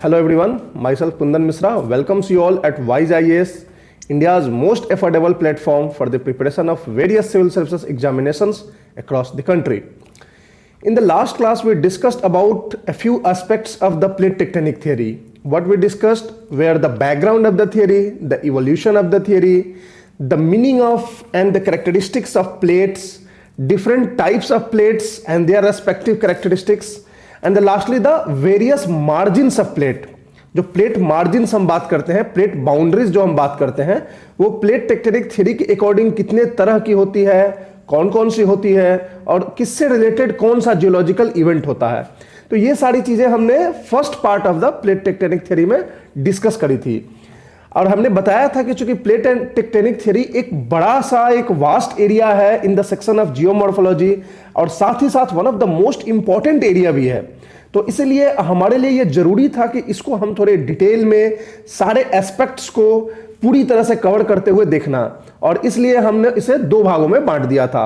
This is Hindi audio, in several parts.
Hello everyone, myself Kundan Misra welcomes you all at Wise IAS, India's most affordable platform for the preparation of various civil services examinations across the country. In the last class, we discussed about a few aspects of the plate tectonic theory. What we discussed were the background of the theory, the evolution of the theory, the meaning of and the characteristics of plates, different types of plates and their respective characteristics, and lastly the various margins of plate. जो प्लेट मार्जिन्स हम बात करते हैं, प्लेट बाउंड्रीज जो हम बात करते हैं, वो प्लेट टेक्टोनिक थ्योरी के अकॉर्डिंग कितने तरह की होती है, कौन कौन सी होती है और किससे रिलेटेड कौन सा जियोलॉजिकल इवेंट होता है. तो ये सारी चीजें हमने first part of the plate tectonic theory में डिस्कस करी थी और हमने बताया था कि चूंकि प्लेट टेक्टोनिक थ्योरी एक बड़ा सा एक वास्ट एरिया है in the section of geomorphology और साथ ही साथ one of the most important area भी है. तो इसलिए हमारे लिए यह जरूरी था कि इसको हम थोड़े डिटेल में सारे एस्पेक्ट्स को पूरी तरह से कवर करते हुए देखना, और इसलिए हमने इसे दो भागों में बांट दिया था.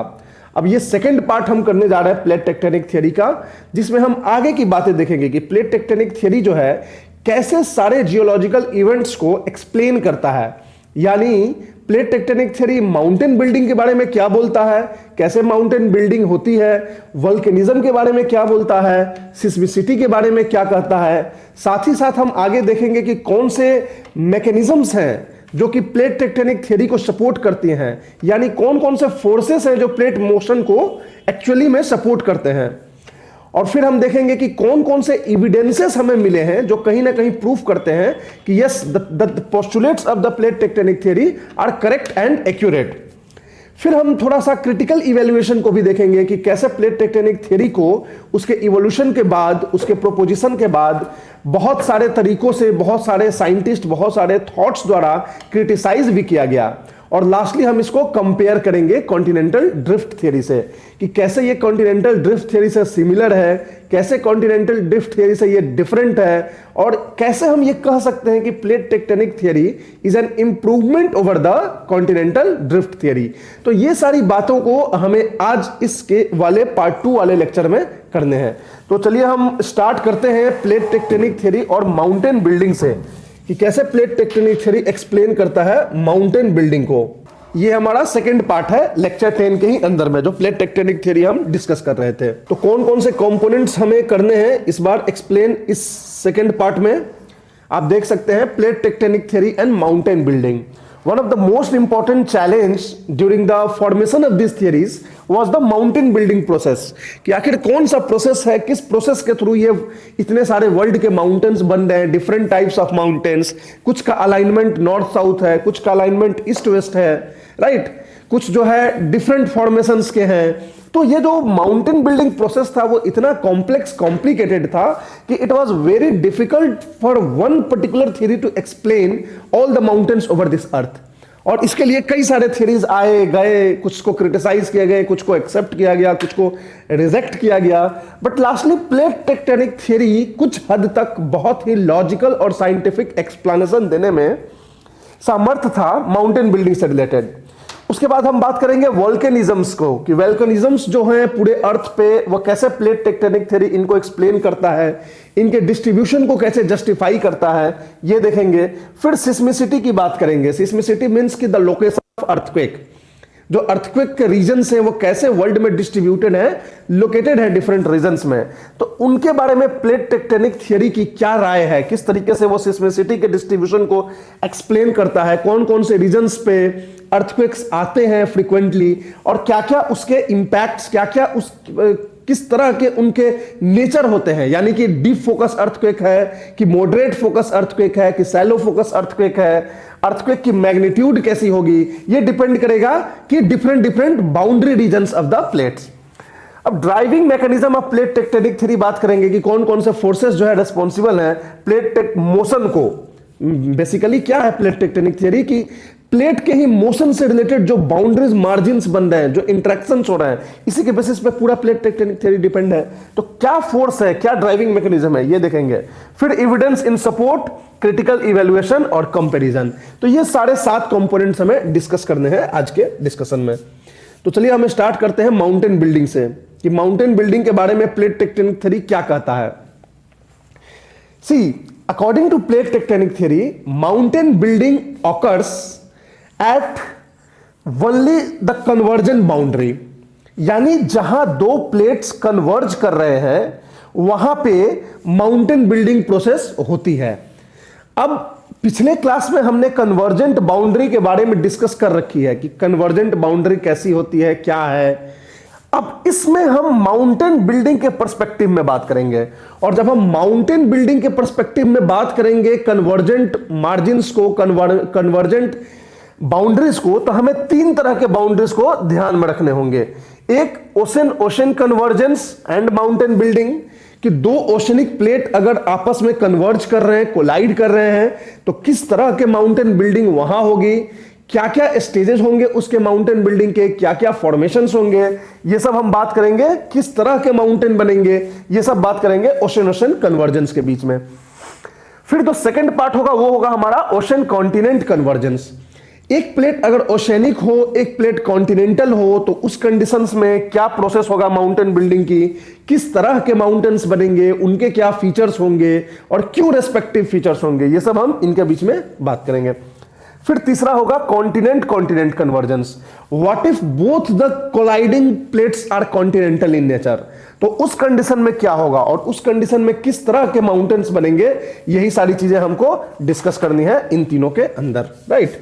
अब ये सेकंड पार्ट हम करने जा रहे हैं प्लेट टेक्टोनिक थ्योरी का, जिसमें हम आगे की बातें देखेंगे कि प्लेट टेक्टोनिक थ्योरी जो है कैसे सारे जियोलॉजिकल इवेंट्स को एक्सप्लेन करता है. यानी plate tectonic theory mountain building के बारे में क्या बोलता है, कैसे माउंटेन बिल्डिंग होती है, वोल्केनिज्म के बारे में क्या बोलता है, सिस्मिसिटी के बारे में क्या कहता है. साथ ही साथ हम आगे देखेंगे कि कौन से मैकेनिज्म्स हैं जो कि प्लेट टेक्टोनिक थ्योरी को सपोर्ट करती हैं, यानी कौन कौन से फोर्सेस हैं जो प्लेट मोशन को एक्चुअली में सपोर्ट करते हैं. और फिर हम देखेंगे कि कौन कौन से एविडेंसेस हमें मिले हैं जो कहीं ना कहीं प्रूफ करते हैं कि yes the postulates of the plate tectonic theory are correct and accurate. फिर हम थोड़ा सा क्रिटिकल इवैल्यूएशन को भी देखेंगे कि कैसे प्लेट टेक्टोनिक थ्योरी को उसके इवोल्यूशन के बाद, उसके प्रोपोजिशन के बाद बहुत सारे तरीकों से, बहुत सारे साइंटिस्ट, बहुत सारे थॉट्स द्वारा क्रिटिसाइज भी किया गया. और लास्टली हम इसको कंपेयर करेंगे कॉन्टिनेंटल ड्रिफ्ट थ्योरी से कि कैसे ये कॉन्टिनेंटल ड्रिफ्ट थ्योरी से सिमिलर है, कैसे कॉन्टिनेंटल ड्रिफ्ट थ्योरी से ये डिफरेंट है, और कैसे हम ये कह सकते हैं कि plate tectonic theory is an improvement over the continental drift theory. तो ये सारी बातों को हमें आज इसके वाले पार्ट 2 वाले लेक्चर में करने हैं. तो चलिए हम स्टार्ट करते हैं प्लेट टेक्टोनिक थ्योरी और माउंटेन बिल्डिंग से कि कैसे प्लेट टेक्टोनिक थ्योरी एक्सप्लेन करता है माउंटेन बिल्डिंग को. ये हमारा सेकंड पार्ट है लेक्चर 10 के ही अंदर में, जो प्लेट टेक्टोनिक थ्योरी हम डिस्कस कर रहे थे. तो कौन कौन से कंपोनेंट्स हमें करने हैं इस बार एक्सप्लेन इस सेकंड पार्ट में. आप देख सकते हैं plate tectonic theory and mountain building. One of the most important challenge during the formation of these theories was the mountain building process. कि आखिर कौन सा प्रोसेस है, किस प्रोसेस के थ्रू ये इतने सारे वर्ल्ड के माउंटेन्स बन रहे हैं, डिफरेंट टाइप्स ऑफ माउंटेन्स. कुछ का अलाइनमेंट नॉर्थ साउथ है, कुछ का अलाइनमेंट ईस्ट वेस्ट है, राइट, कुछ जो है डिफरेंट फॉर्मेशंस के हैं. तो ये जो माउंटेन बिल्डिंग प्रोसेस था वो इतना कॉम्प्लेक्स, कॉम्प्लिकेटेड था कि it was very difficult for one particular theory to explain all the mountains over this earth. और इसके लिए कई सारे थ्योरीज आए गए, कुछ को क्रिटिसाइज किया गया, कुछ को एक्सेप्ट किया गया, कुछ को रिजेक्ट किया गया. But lastly plate tectonic theory कुछ हद तक बहुत ही लॉजिकल और साइंटिफिक एक्सप्लेनेशन देने में समर्थ था माउंटेन बिल्डिंग से रिलेटेड. उसके बाद हम बात करेंगे वोल्केनिज्म्स को कि वोल्केनिज्म्स जो हैं पूरे अर्थ पे वो कैसे प्लेट टेक्टोनिक थ्योरी इनको एक्सप्लेन करता है, इनके डिस्ट्रीब्यूशन को कैसे जस्टिफाई करता है, ये देखेंगे. फिर सिस्मिसिटी की बात करेंगे. सिस्मिसिटी मींस कि द लोकेशन ऑफ अर्थक्वेक, जो अर्थक्वेक के रीजन्स हैं वो कैसे वर्ल्ड में डिस्ट्रीब्यूटेड है, लोकेटेड है डिफरेंट रीजन्स में. तो उनके बारे में प्लेट टेक्टोनिक थ्योरी की क्या राय है, किस तरीके से वो सिस्मिसिटी के डिस्ट्रीब्यूशन को एक्सप्लेन करता है, कौन कौन से रीजन्स पे अर्थक्वेक्स आते हैं फ्रीक्वेंटली, और क्या क्या उसके इंपैक्ट्स, क्या क्या उस किस तरह के उनके नेचर होते हैं. यानी कि डीप फोकस अर्थक्वेक है कि मॉडरेट फोकस अर्थक्वेक है कि सैलो फोकस अर्थक्वेक है, अर्थक्वेक की मैग्नीट्यूड कैसी होगी, ये डिपेंड करेगा कि different different boundary regions of the plates. अब driving mechanism of plate tectonic theory बात करेंगे कि कौन कौन से फोर्सेस जो है रिस्पॉन्सिबल हैं प्लेट मोशन को. बेसिकली क्या है प्लेट टेक्टोनिक थ्योरी की प्लेट के ही मोशन से रिलेटेड जो बाउंड्रीज, मार्जिन्स बन रहे हैं, जो इंटरेक्शंस हो रहे हैं, इसी के बेसिस पे पूरा प्लेट टेक्टोनिक थ्योरी डिपेंड है. तो क्या फोर्स है, क्या ड्राइविंग मैकेनिज्म है, ये देखेंगे. फिर evidence in support, critical evaluation और कंपैरिजन. तो ये सारे 7 कंपोनेंट्स हमें डिस्कस करने हैं आज के डिस्कशन में. तो चलिए हम स्टार्ट करते हैं माउंटेन बिल्डिंग से कि माउंटेन बिल्डिंग के बारे में प्लेट टेक्टोनिक थ्योरी क्या कहता है. सी According to plate tectonic theory, mountain building occurs at only the convergent boundary. यानी जहां दो प्लेट्स कन्वर्ज कर रहे हैं वहां पे माउंटेन बिल्डिंग प्रोसेस होती है। अब पिछले क्लास में हमने कन्वर्जेंट बाउंड्री के बारे में डिस्कस कर रखी है कि कन्वर्जेंट बाउंड्री कैसी होती है, क्या है। अब इसमें हम माउंटेन बिल्डिंग के पर्सपेक्टिव में बात करेंगे, और जब हम माउंटेन बिल्डिंग के पर्सपेक्टिव में बात करेंगे कन्वर्जेंट मार्जिन्स को, कन्वर्जेंट बाउंड्रीज को, तो हमें तीन तरह के बाउंड्रीज को ध्यान में रखने होंगे। एक ocean ocean convergence and mountain building, कि दो ओशनिक प्लेट अगर आपस में कन्वर्ज कर रहे हैं, कोलाइड कर रहे हैं, तो किस तरह के माउंटेन बिल्डिंग वहां होगी, क्या क्या स्टेजेस होंगे उसके माउंटेन बिल्डिंग के, क्या क्या फॉर्मेशंस होंगे, ये सब हम बात करेंगे। किस तरह के माउंटेन बनेंगे, ये सब बात करेंगे ओशन ओशन कन्वर्जेंस के बीच में। फिर जो सेकंड पार्ट होगा वो होगा हमारा ओशन कॉन्टिनेंट कन्वर्जेंस। एक प्लेट अगर ओशेनिक हो, एक प्लेट कॉन्टिनेंटल हो, तो उस कंडीशंस में क्या प्रोसेस होगा माउंटेन बिल्डिंग की, किस तरह के माउंटेन्स बनेंगे, उनके क्या फीचर्स होंगे और क्यों रेस्पेक्टिव फीचर्स होंगे, ये सब हम इनके बीच में बात करेंगे। फिर तीसरा होगा continent continent convergence. What if both the colliding plates are continental in nature, तो उस कंडीशन में क्या होगा और उस कंडीशन में किस तरह के माउंटेन्स बनेंगे, यही सारी चीजें हमको डिस्कस करनी है इन तीनों के अंदर, राइट।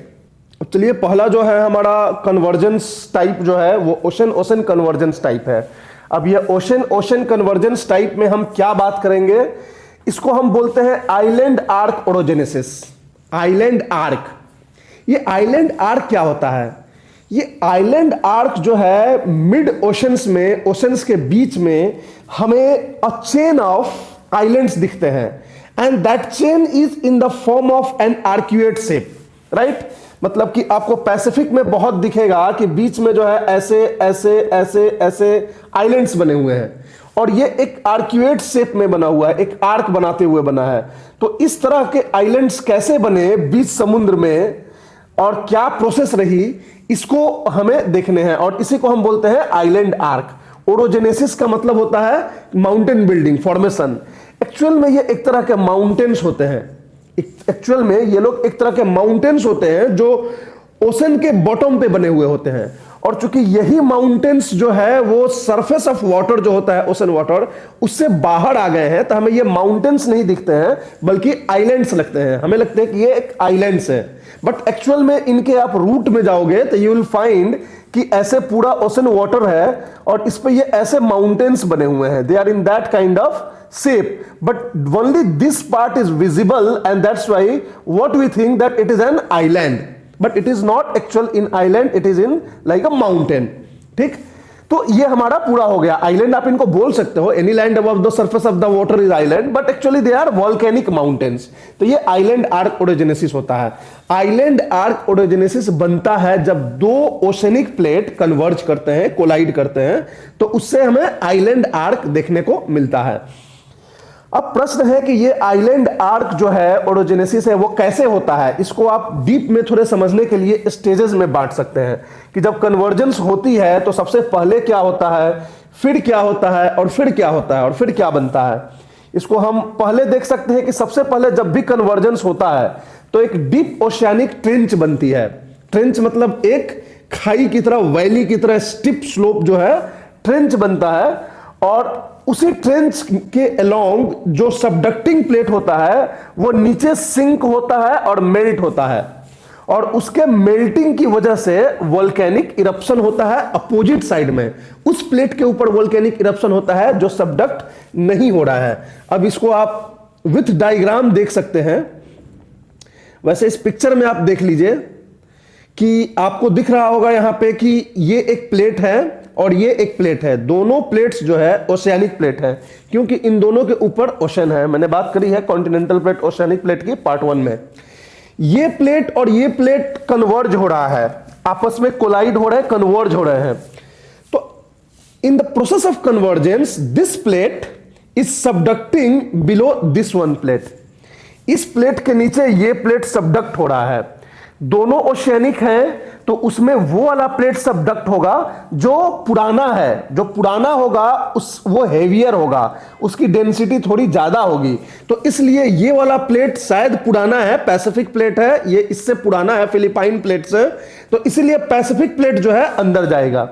चलिए, पहला जो है हमारा कन्वर्जेंस टाइप जो है वो ओशन ओशन कन्वर्जेंस टाइप है। अब ये ओशन ओशन कन्वर्जेंस टाइप में हम क्या बात करेंगे, इसको हम बोलते हैं island arc orogenesis. Island arc, ये आइलैंड आर्क क्या होता है? ये आइलैंड आर्क जो है मिड ओशंस में, ओशंस के बीच में हमें अ चेन ऑफ आइलैंड्स दिखते हैं, and that chain is in the form of an arcuate shape, right. मतलब कि आपको पैसिफिक में बहुत दिखेगा कि बीच में जो है ऐसे ऐसे ऐसे ऐसे आइलैंड्स बने हुए हैं, और ये एक आर्क्यूएट शेप में बना हुआ है, एक आर्क बनाते हुए बना है। तो इस तरह के आइलैंड्स कैसे बने बीच समुद्र में और क्या प्रोसेस रही, इसको हमें देखने हैं, और इसी को हम बोलते हैं आइलैंड आर्क। ओरोजेनेसिस का मतलब होता है माउंटेन बिल्डिंग फॉर्मेशन। एक्चुअल में ये एक तरह के माउंटेन्स होते हैं, एक्चुअल में ये लोग एक तरह के माउंटेन्स होते हैं जो ओशन के बॉटम पे बने हुए होते हैं। और चूंकि यही माउंटेन्स जो है वो सरफेस ऑफ वाटर जो होता है ओशन वाटर, उससे बाहर आ गए हैं, तो हमें ये माउंटेन्स नहीं दिखते हैं बल्कि आइलैंड्स लगते हैं। हमें लगता है कि ये एक आइलैंड्स है, बट एक्चुअल में इनके आप रूट में जाओगे तो यू विल फाइंड कि ऐसे पूरा ओशन वाटर है और इस पे ये ऐसे माउंटेन्स बने हुए हैं। They are in that kind of shape, but only this part is visible, and that's why what we think that it is an island, but it is not actual in island, it is in like a mountain। ठीक, तो ये हमारा पूरा हो गया। आइलैंड आप इनको बोल सकते हो, any land above the surface of the water is island, but actually they are volcanic mountains. तो ये आइलैंड आर्क ओरोजेनेसिस होता है। आइलैंड आर्क ओरोजेनेसिस बनता है जब दो ओशनिक प्लेट कन्वर्ज करते हैं, कोलाइड करते हैं, तो उससे हमें आइलैंड आर्क देखने को मिलता है। अब प्रश्न है कि ये आइलैंड आर्क जो है ओरोजेनेसिस है वो कैसे होता है। इसको आप डीप में थोड़े समझने के लिए स्टेजेस में बांट सकते हैं कि जब कन्वर्जेंस होती है तो सबसे पहले क्या होता है, फिर क्या होता है, और फिर क्या होता है, और फिर क्या बनता है। इसको हम पहले देख सकते हैं कि सबसे पहले जब भी कन्वर्जेंस होता है तो एक डीप ओशियानिक ट्रेंच बनती है। ट्रेंच मतलब एक खाई की तरह, वैली की तरह स्टिप स्लोप जो है ट्रेंच बनता है, और उसी ट्रेंच के अलोंग जो सबडक्टिंग प्लेट होता है वो नीचे सिंक होता है और मेल्ट होता है, और उसके मेल्टिंग की वजह से वोल्केनिक इरप्शन होता है अपोजिट साइड में। उस प्लेट के ऊपर वोल्केनिक इरप्शन होता है जो सबडक्ट नहीं हो रहा है। अब इसको आप विथ डायग्राम देख सकते हैं। वैसे इस पिक्चर में आप देख लीजिए कि आपको दिख रहा होगा यहां पे कि ये एक प्लेट है और ये एक प्लेट है। दोनों प्लेट्स जो है ओशियानिक प्लेट है, क्योंकि इन दोनों के ऊपर ओशन है। मैंने बात करी है कॉन्टिनेंटल प्लेट ओशियानिक प्लेट की पार्ट 1 में। ये प्लेट और ये प्लेट कन्वर्ज हो रहा है, आपस में कोलाइड हो रहे हैं, कन्वर्ज हो रहे हैं। तो in the process of convergence this plate is subducting below this one plate. इस प्लेट के नीचे ये प्लेट सबडक्ट हो रहा है। दोनों ओशियनिक हैं तो उसमें वो वाला प्लेट सबडक्ट होगा जो पुराना है, जो पुराना होगा वो हेवियर होगा, उसकी डेंसिटी थोड़ी ज्यादा होगी, तो इसलिए ये वाला प्लेट शायद पुराना है, पैसिफिक प्लेट है, ये इससे पुराना है फिलिपाइन प्लेट से, तो इसलिए पैसिफिक प्लेट जो है अंदर जाएगा।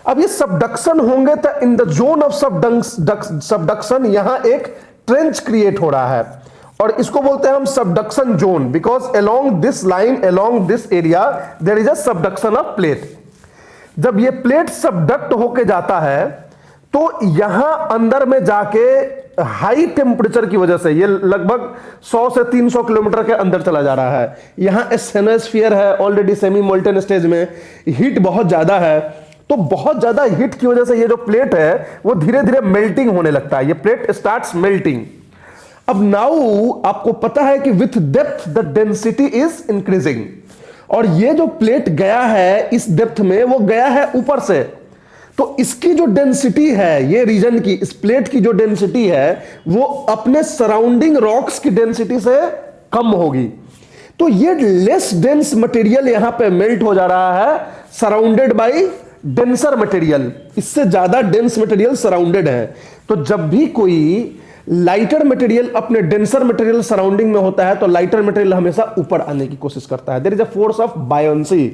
अब ये सबडक्शन होंगे तो in the zone of subduction यहां एक ट्रेंच क्रिएट हो रहा है और इसको बोलते हैं हम subduction zone, because along this line, along this area there is a subduction of plate. जब ये प्लेट सबडक्ट होके जाता है तो यहां अंदर में जाके हाई टेम्परेचर की वजह से ये लगभग 100 से 300 किलोमीटर के अंदर चला जा रहा है। यहां एस्थेनोस्फीयर है ऑलरेडी सेमी मोल्टन स्टेज में, हीट बहुत ज्यादा है, तो बहुत ज्यादा हीट की वजह से ये जो प्लेट है वो धीरे धीरे मेल्टिंग होने लगता है, ये प्लेट स्टार्ट्स मेल्टिंग। अब नाउ आपको पता है कि with depth the density is increasing, और ये जो प्लेट गया है इस डेप्थ में वो गया है ऊपर से, तो इसकी जो डेंसिटी है ये रीजन की, इस प्लेट की जो डेंसिटी है वो अपने सराउंडिंग रॉक्स की डेंसिटी से कम होगी, तो ये लेस डेंस मटेरियल यहां पे मेल्ट हो जा रहा है सराउंडेड बाय डेंसर मटेरियल, इससे ज्यादा डेंस मटेरियल सराउंडेड है। तो जब भी कोई लाइटर मटेरियल अपने डेंसर मटेरियल सराउंडिंग में होता है तो लाइटर मटेरियल हमेशा ऊपर आने की कोशिश करता है। There is a force of buoyancy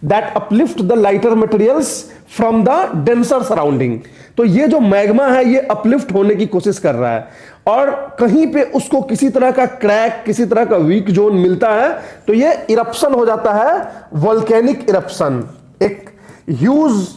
that uplift the lighter materials from the denser surrounding. तो ये जो मैग्मा है ये अपलिफ्ट होने की कोशिश कर रहा है और कहीं पे उसको किसी तरह का क्रैक, किसी तरह का वीक जोन मिलता है तो ये इरप्शन हो जाता है, वोल्केनिक इरप्शन, एक huge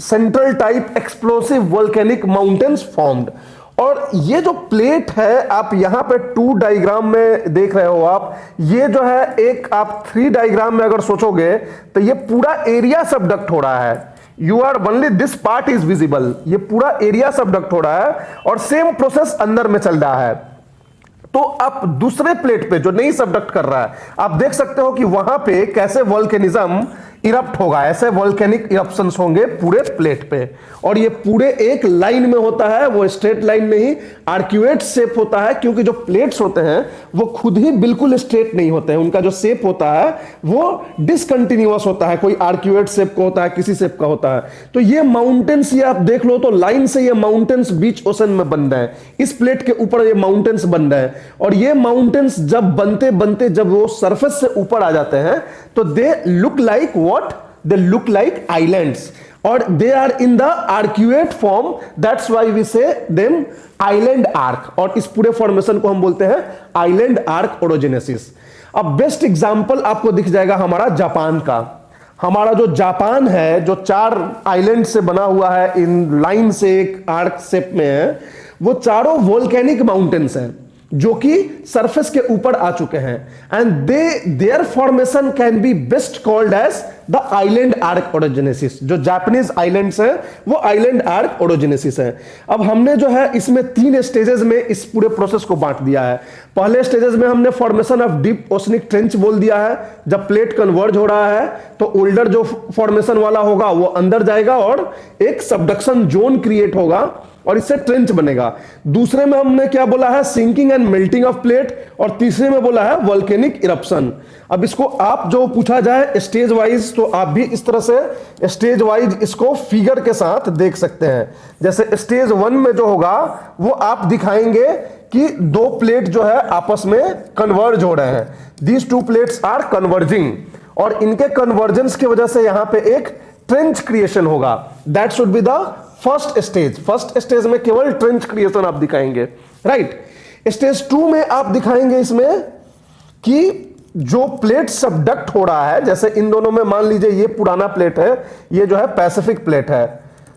central type explosive volcanic mountains formed. और ये जो प्लेट है आप यहां पे 2 डायग्राम में देख रहे हो आप, ये जो है एक आप 3 डायग्राम में अगर सोचोगे तो ये पूरा एरिया सबडक्ट हो रहा है, you are only this part is visible, ये पूरा एरिया सबडक्ट हो रहा है और सेम प्रोसेस अंदर में चल रहा है। तो आप दूसरे प्लेट पे जो नहीं सबडक्ट कर रहा है आप देख सकते हो कि वहां पे कैसे वोल्केनिज्म इरप्ट होगा, ऐसे वोल्केनिक इरप्शंस होंगे पूरे प्लेट पे, और ये पूरे एक लाइन में होता है, वो स्ट्रेट लाइन नहीं आर्क्यूएट शेप होता है, क्योंकि जो प्लेट्स होते हैं वो खुद ही बिल्कुल स्ट्रेट नहीं होते हैं, उनका जो शेप होता है वो डिसकंटिन्यूअस होता है, कोई आर्क्यूएट शेप का होता है, किसी शेप का होता है। तो ये माउंटेन्स ये आप देख लो तो लाइन से ये माउंटेन्स बीच ओशन में बन रहे हैं, इस प्लेट के ऊपर ये माउंटेन्स बन रहे हैं, और ये माउंटेन्स जब बनते बनते जब वो सरफेस से ऊपर आ जाते हैं तो they look like what? They look like islands or they are in the arcuate form, that's why we say them island arc, और इस पूरे फॉर्मेशन को हम बोलते हैं island arc orogenesis। अब बेस्ट एग्जांपल आपको दिख जाएगा हमारा जापान का। हमारा जो जापान है जो 4 आइलैंड से बना हुआ है, इन लाइन से एक आर्क शेप में है, वो चारों वोल्केनिक माउंटेन्स हैं जो कि सरफेस के ऊपर आ चुके हैं, and their formation can be best called as the island arc orogenesis. जो जापानीज आइलैंड्स हैं वो आइलैंड आर्क ओरोजेनेसिस है। अब हमने जो है इसमें 3 स्टेजेस में इस पूरे प्रोसेस को बांट दिया है। पहले स्टेजेस में हमने formation of deep oceanic trench बोल दिया है, जब प्लेट कन्वर्ज हो रहा है तो ओल्डर जो फॉर्मेशन वाला होगा वो अंदर जाएगा और एक सबडक्शन जोन क्रिएट होगा और इससे ट्रेंच बनेगा। दूसरे में हमने क्या बोला है, sinking and melting of plate, और तीसरे में बोला है वोल्केनिक इरप्शन। अब इसको आप जो पूछा जाए स्टेज वाइज तो आप भी इस तरह से स्टेज वाइज इसको फिगर के साथ देख सकते हैं। जैसे स्टेज 1 में जो होगा वो आप दिखाएंगे कि 2 प्लेट जो है आपस में कन्वर्ज हो रहे हैं, दीज 2 प्लेट्स आर कन्वर्जिंग, और इनके कन्वर्जेंस की वजह से यहां पे एक ट्रेंच क्रिएशन होगा। That should be the first stage. First stage में केवल ट्रेंच क्रिएशन आप दिखाएंगे, राइट। स्टेज 2 में आप दिखाएंगे इसमें कि जो प्लेट सबडक्ट हो रहा है, जैसे इन दोनों में मान लीजिए ये पुराना प्लेट है, ये जो है पैसिफिक प्लेट है,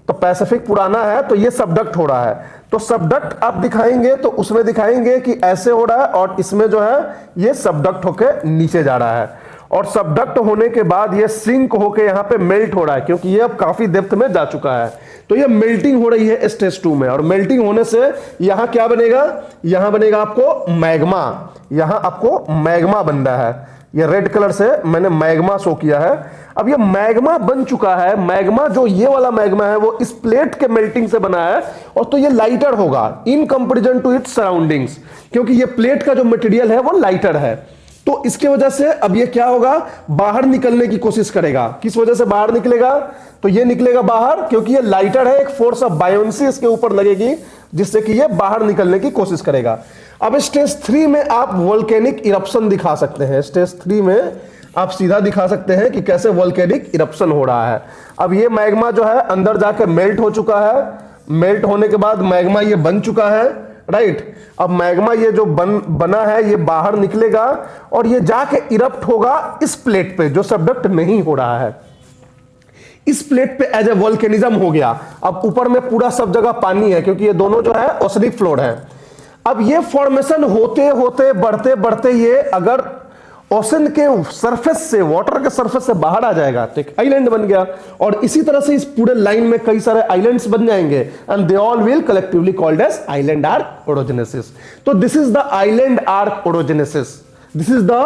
तो पैसिफिक पुराना है तो ये सबडक्ट हो रहा है, तो सबडक्ट आप दिखाएंगे तो उसमें दिखाएंगे कि ऐसे हो रहा है, और इसमें जो है ये सबडक्ट होकर नीचे जा रहा है, और सबडक्ट होने के बाद ये सिंक होके यहां पे मेल्ट हो रहा है, क्योंकि ये अब काफी डेप्थ में जा चुका है, तो ये मेल्टिंग हो रही है स्टेज 2 में। और मेल्टिंग होने से यहां क्या बनेगा, यहां बनेगा आपको मैग्मा, यहां आपको मैग्मा बन रहा है, ये रेड कलर से मैंने मैग्मा शो किया है। अब ये मैग्मा बन चुका है, मैग्मा जो ये वाला मैग्मा है वो इस प्लेट के मेल्टिंग से बना है, और तो ये लाइटर होगा in comparison to its surroundings, क्योंकि ये प्लेट का जो मटेरियल है वो लाइटर है। तो इसके वजह से अब ये क्या होगा, बाहर निकलने की कोशिश करेगा। किस वजह से बाहर निकलेगा, तो ये निकलेगा बाहर क्योंकि ये लाइटर है, एक फोर्स ऑफ बायोन्सी इसके ऊपर लगेगी जिससे कि ये बाहर निकलने की कोशिश करेगा। अब स्टेज 3 में आप वोल्केनिक इरप्शन दिखा सकते हैं। स्टेज 3 में आप सीधा दिखा सकते हैं कि कैसे वोल्केनिक इरप्शन हो रहा है। अब ये मैग्मा जो है अंदर जाके मेल्ट हो चुका है, मेल्ट होने के बाद मैग्मा ये बन चुका है, राइट। अब मैग्मा ये जो बना है ये बाहर निकलेगा और ये जाके इरप्ट होगा इस प्लेट पे जो सबडक्ट नहीं हो रहा है। इस प्लेट पे एज ए वोल्केनिज्म हो गया। अब ऊपर में पूरा सब जगह पानी है क्योंकि ये दोनों जो है ओशनिक फ्लोर है। अब ये फॉर्मेशन होते होते बढ़ते बढ़ते ये अगर ओशन के सरफेस से, वाटर के सरफेस से बाहर आ जाएगा तो एक आइलैंड बन गया। और इसी तरह से इस पूरे लाइन में कई सारे आइलैंड्स बन जाएंगे and they all will collectively called as island arc orogenesis. तो this is the island arc orogenesis. This is the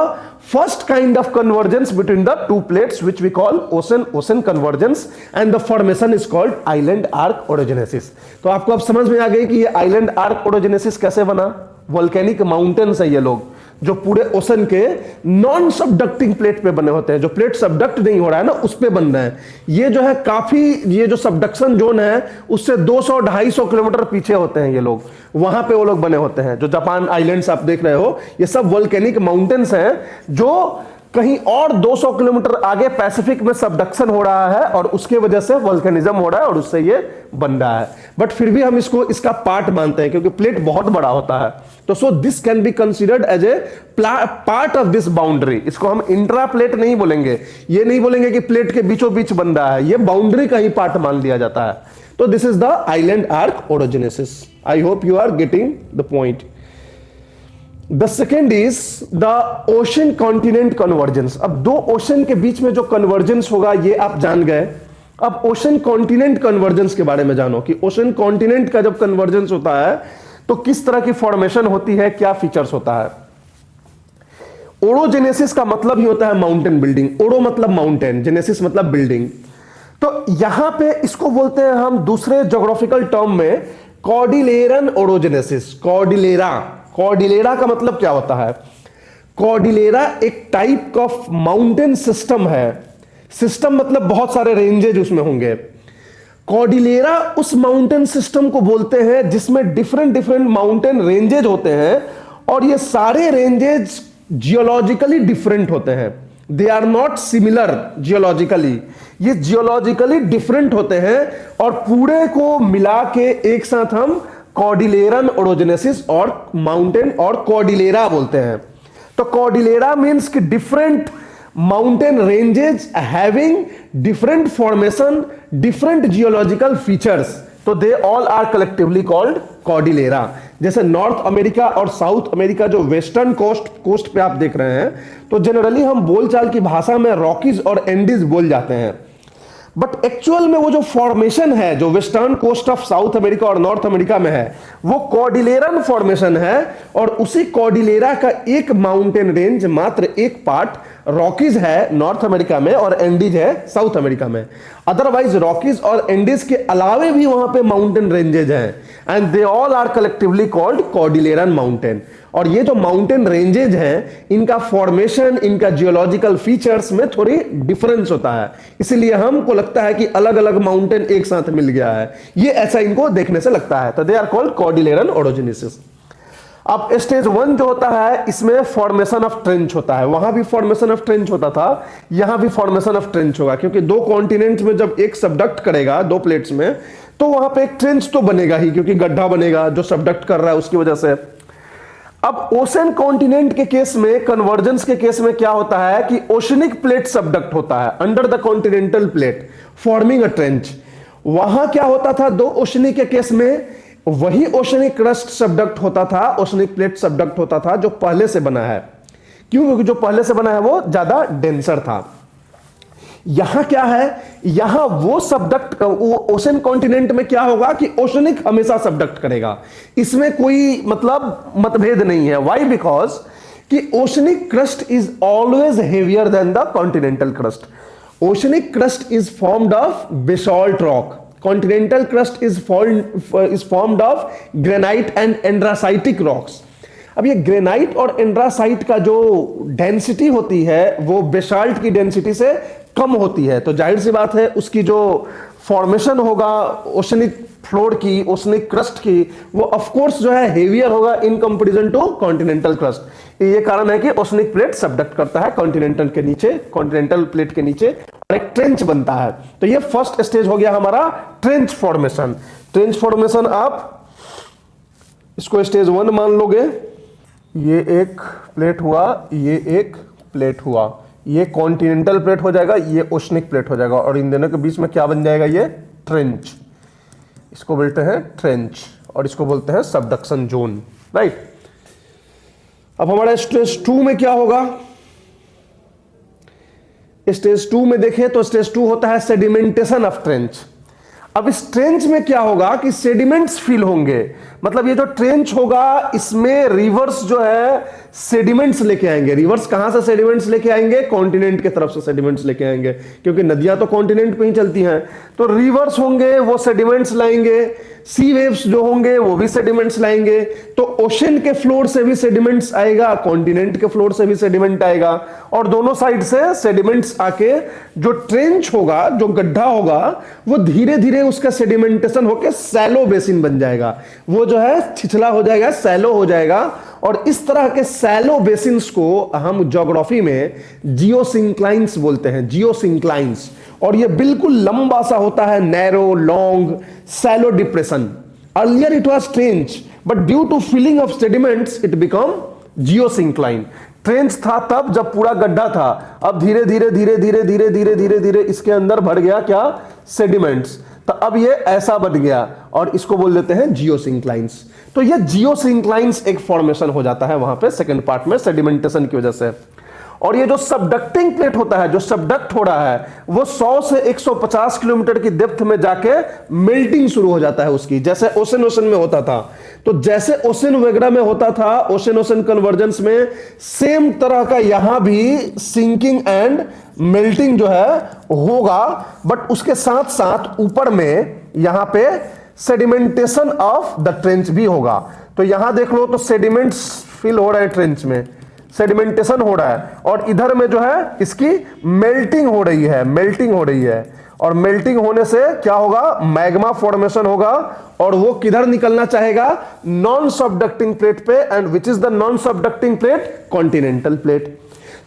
first kind of convergence between the two plates which we call ocean convergence and the formation is called island arc orogenesis। तो आपको अब समझ में आ गई कि ये island arc orogenesis कैसे बना। वोल्केनिक माउंटेन्स है ये लोग जो पूरे ओशन के नॉन सबडक्टिंग प्लेट पे बने होते हैं, जो प्लेट सबडक्ट नहीं हो रहा है ना उस पे बन रहे हैं। ये जो है काफी, ये जो सबडक्शन जोन है उससे 200-250 किलोमीटर पीछे होते हैं ये लोग, वहां पे वो लोग बने होते हैं। जो जापान आइलैंड्स आप देख रहे हो ये सब वोल्केनिक माउंटेन्स हैं जो कहीं और 200 किलोमीटर आगे पैसिफिक में सबडक्शन हो रहा है और उसके वजह से वोल्केनिज्म हो रहा है और उससे ये बन रहा है। बट फिर भी हम इसको इसका पार्ट मानते हैं क्योंकि प्लेट बहुत बड़ा होता है। तो so this can be considered as a part of this boundary. इसको हम इंट्रा प्लेट नहीं बोलेंगे, ये नहीं बोलेंगे कि प्लेट के बीचों बीच बन रहा है, ये बाउंड्री का ही पार्ट मान लिया जाता है। तो this is the island arc orogenesis. I hope you are getting the point. The second is the ocean continent convergence। अब दो ओशन के बीच में जो कन्वर्जेंस होगा ये आप जान गए। अब ओशन कॉन्टिनेंट कन्वर्जेंस के बारे में जानो कि ओशन कॉन्टिनेंट का जब कन्वर्जेंस होता है तो किस तरह की फॉर्मेशन होती है, क्या फीचर्स होता है। ओरोजेनेसिस का मतलब ही होता है माउंटेन बिल्डिंग। ओरो मतलब माउंटेन, जेनेसिस मतलब बिल्डिंग। तो यहां पे इसको बोलते हैं हम दूसरे ज्योग्राफिकल टर्म में कॉर्डिलेरन ओरोजेनेसिस। कॉर्डिलेरा का मतलब क्या होता है, कॉर्डिलेरा एक टाइप ऑफ माउंटेन सिस्टम है। सिस्टम मतलब बहुत सारे रेंजेज उसमें होंगे। कॉर्डिलेरा उस माउंटेन सिस्टम को बोलते हैं जिसमें डिफरेंट माउंटेन रेंजेज होते हैं और ये सारे रेंजेज जियोलॉजिकली डिफरेंट होते हैं। They are not similar geologically, ये जियोलॉजिकली डिफरेंट होते हैं और पूरे को मिला के एक साथ हम कॉर्डिलेरन ओरोजेनेसिस और माउंटेन और कॉर्डिलेरा बोलते हैं। तो कॉर्डिलेरा मींस कि different mountain ranges having different formation, different geological features, तो they all are collectively called cordillera. जैसे नॉर्थ अमेरिका और साउथ अमेरिका जो वेस्टर्न कोस्ट पे आप देख रहे हैं तो जनरली हम बोलचाल की भाषा में रॉकीज और एंडीज बोल जाते हैं, बट एक्चुअल में वो जो फॉर्मेशन है जो western coast of South America और नॉर्थ अमेरिका में है वो कॉर्डिलेरन फॉर्मेशन है। और उसी कॉर्डिलेरा का एक माउंटेन रेंज, मात्र एक पार्ट रॉकीज है नॉर्थ अमेरिका में और एंडीज है साउथ अमेरिका में। अदरवाइज रॉकीज और एंडीज के अलावे भी वहां पे माउंटेन रेंजेज हैं and they all are collectively called cordilleran mountain. और ये जो माउंटेन रेंजेज हैं इनका फॉर्मेशन, इनका जियोलॉजिकल फीचर्स में थोड़ी डिफरेंस होता है, इसीलिए हमको लगता है कि अलग अलग माउंटेन एक साथ मिल गया है, ये ऐसा इनको देखने से लगता है। तो दे आर कॉल्ड कॉर्डिलेरन ओरोजेनेसिस। अब स्टेज 1 जो होता है इसमें फॉर्मेशन ऑफ ट्रेंच होता है। वहां भी फॉर्मेशन ऑफ ट्रेंच होता था, यहां भी फॉर्मेशन ऑफ ट्रेंच होगा क्योंकि दो कॉन्टिनेंट्स में जब एक सबडक्ट करेगा दो प्लेट्स में तो वहां पे एक ट्रेंच तो बनेगा ही क्योंकि गड्ढा बनेगा जो सबडक्ट कर रहा है उसकी वजह से। अब ओशन कॉन्टिनेंट के केस में, कन्वर्जेंस के केस में क्या होता है कि ओशनिक प्लेट सबडक्ट होता है under the continental plate forming a trench. वहां क्या होता था दो ओशनिक के केस में, वही ओशनिक क्रस्ट सबडक्ट होता था, ओशनिक प्लेट सबडक्ट होता था जो पहले से बना है। क्यों? क्योंकि जो पहले से बना है वो ज्यादा डेंसर था। यहां क्या है, यहां वो सबडक्ट, ओशन कॉन्टिनेंट में क्या होगा कि ओशनिक हमेशा सबडक्ट करेगा, इसमें कोई मतलब मतभेद नहीं है। व्हाई? बिकॉज कि oceanic crust is always heavier than the continental crust. Oceanic crust is formed of basalt rock, continental crust is formed of granite and andesitic rocks। अब ये ग्रेनाइट और एंड्रासाइट का जो डेंसिटी होती है वो बेसाल्ट की डेंसिटी से कम होती है, तो जाहिर सी बात है उसकी जो फॉर्मेशन होगा ओशनिक फ्लोर की, ओशनिक क्रस्ट की, वो ऑफ कोर्स जो है हेवियर होगा in comparison to continental crust. ये कारण है कि ओशनिक प्लेट सबडक्ट करता है कॉन्टिनेंटल के नीचे, कॉन्टिनेंटल प्लेट के नीचे, और एक ट्रेंच बनता है। तो ये फर्स्ट स्टेज हो गया हमारा ट्रेंच फॉर्मेशन। ट्रेंच फॉर्मेशन आप इसको स्टेज 1 मान लोगे। ये एक प्लेट हुआ, ये एक प्लेट हुआ, ये कॉन्टिनेंटल प्लेट हो जाएगा, ये ओशनिक प्लेट हो जाएगा, और इन दोनों के बीच में क्या बन जाएगा, ये ट्रेंच। इसको बोलते हैं ट्रेंच और इसको बोलते हैं सबडक्शन जोन, राइट। अब हमारा स्टेज 2 में क्या होगा? स्टेज 2 में देखें तो स्टेज 2 होता है सेडिमेंटेशन ऑफ ट्रेंच। अब इस ट्रेंच में क्या होगा कि सेडिमेंट्स फिल होंगे, मतलब ये जो ट्रेंच होगा इसमें रिवर्स जो है सेडिमेंट्स लेके आएंगे। रिवर्स कहां से सेडिमेंट्स लेके आएंगे? कॉन्टिनेंट की तरफ से सेडिमेंट्स लेके आएंगे, क्योंकि नदियां तो कॉन्टिनेंट पे ही चलती हैं। तो रिवर्स होंगे, वो सेडिमेंट्स लाएंगे। सी वेव्स जो होंगे वो भी सेडिमेंट्स लाएंगे। तो ओशन के फ्लोर से भी सेडिमेंट्स आएगा, कॉन्टिनेंट के फ्लोर से भी सेडिमेंट आएगा, और दोनों साइड से सेडिमेंट्स आके जो ट्रेंच होगा, जो गड्ढा होगा, वो धीरे धीरे उसका सेडिमेंटेशन होकर सैलो बेसिन बन जाएगा। वो जो है छिछला हो जाएगा, सैलो हो जाएगा, और इस तरह के सैलो बेसिन्स को हम ज्योग्राफी में जियोसिंक्लाइंस बोलते हैं, जियोसिंक्लाइंस। और ये बिल्कुल लंबा सा होता है, narrow, long, shallow depression. Earlier it was trench, but due to filling of sediments it become geosyncline. Trench था तब जब पूरा गड्ढा था, अब धीरे धीरे धीरे धीरे धीरे धीरे धीरे धीरे इसके अंदर भर गया क्या? सेडिमेंट्स। तो अब ये ऐसा बन गया और इसको बोल देते हैं जियोसिंक्लाइंस। तो ये जियोसिंक्लाइंस एक फॉर्मेशन हो जाता है वहां पे सेकंड पार्ट में सेडिमेंटेशन की वजह से। और ये जो सबडक्टिंग प्लेट होता है, जो सबडक्ट हो रहा है, वो 100 से 150 किलोमीटर की डेप्थ में जाके मेल्टिंग शुरू हो जाता है उसकी, जैसे ओशन में होता था। तो जैसे ओशन वगैरह में होता था, ओशन कन्वर्जेंस में, सेम तरह का यहां भी सिंकिंग एंड मेल्टिंग जो है होगा, बट उसके साथ साथ ऊपर में यहां पे सेडिमेंटेशन ऑफ द ट्रेंच भी होगा। तो यहां देख लो तो सेडिमेंट्स फिल हो रहे हैं ट्रेंच में, सेडिमेंटेशन हो रहा है, और इधर में जो है इसकी मेल्टिंग हो रही है, मेल्टिंग हो रही है। और मेल्टिंग होने से क्या होगा? मैग्मा फॉर्मेशन होगा, और वो किधर निकलना चाहेगा? नॉन सबडक्टिंग प्लेट पे। And which is the non subducting plate? Continental plate.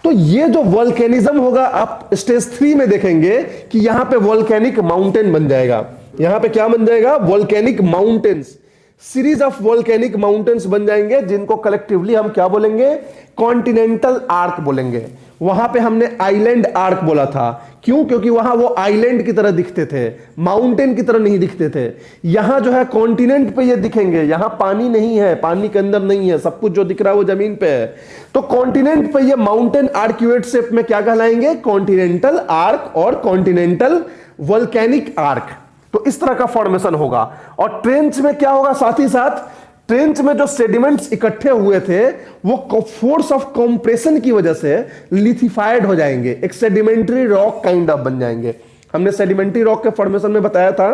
तो ये जो वोल्केनिज्म होगा आप स्टेज 3 में देखेंगे कि यहां पे वोल्केनिक माउंटेन बन जाएगा। यहां पे क्या बन जाएगा? Volcanic mountains, series of volcanic mountains बन जाएंगे, जिनको कलेक्टिवली हम क्या बोलेंगे? कॉन्टिनेंटल आर्क बोलेंगे। वहां पे हमने आइलैंड आर्क बोला था, क्यों? क्योंकि वहां वो आइलैंड की तरह दिखते थे, माउंटेन की तरह नहीं दिखते थे। यहां जो है कॉन्टिनेंट पे ये दिखेंगे, यहां पानी नहीं है, पानी के अंदर नहीं है, सब कुछ जो दिख रहा है वो जमीन पे है। तो कॉन्टिनेंट पे ये माउंटेन आर्क्यूएट शेप में क्या कहलाएंगे? कॉन्टिनेंटल आर्क और कॉन्टिनेंटल वोल्केनिक आर्क। तो इस तरह का फॉर्मेशन होगा। और ट्रेंच में क्या होगा? साथ ही साथ ट्रेंच में जो सेडिमेंट्स इकट्ठे हुए थे वो फोर्स ऑफ कंप्रेशन की वजह से लिथिफाइड हो जाएंगे, एक सेडिमेंट्री रॉक काइंड ऑफ बन जाएंगे। हमने सेडिमेंट्री रॉक के फॉर्मेशन में बताया था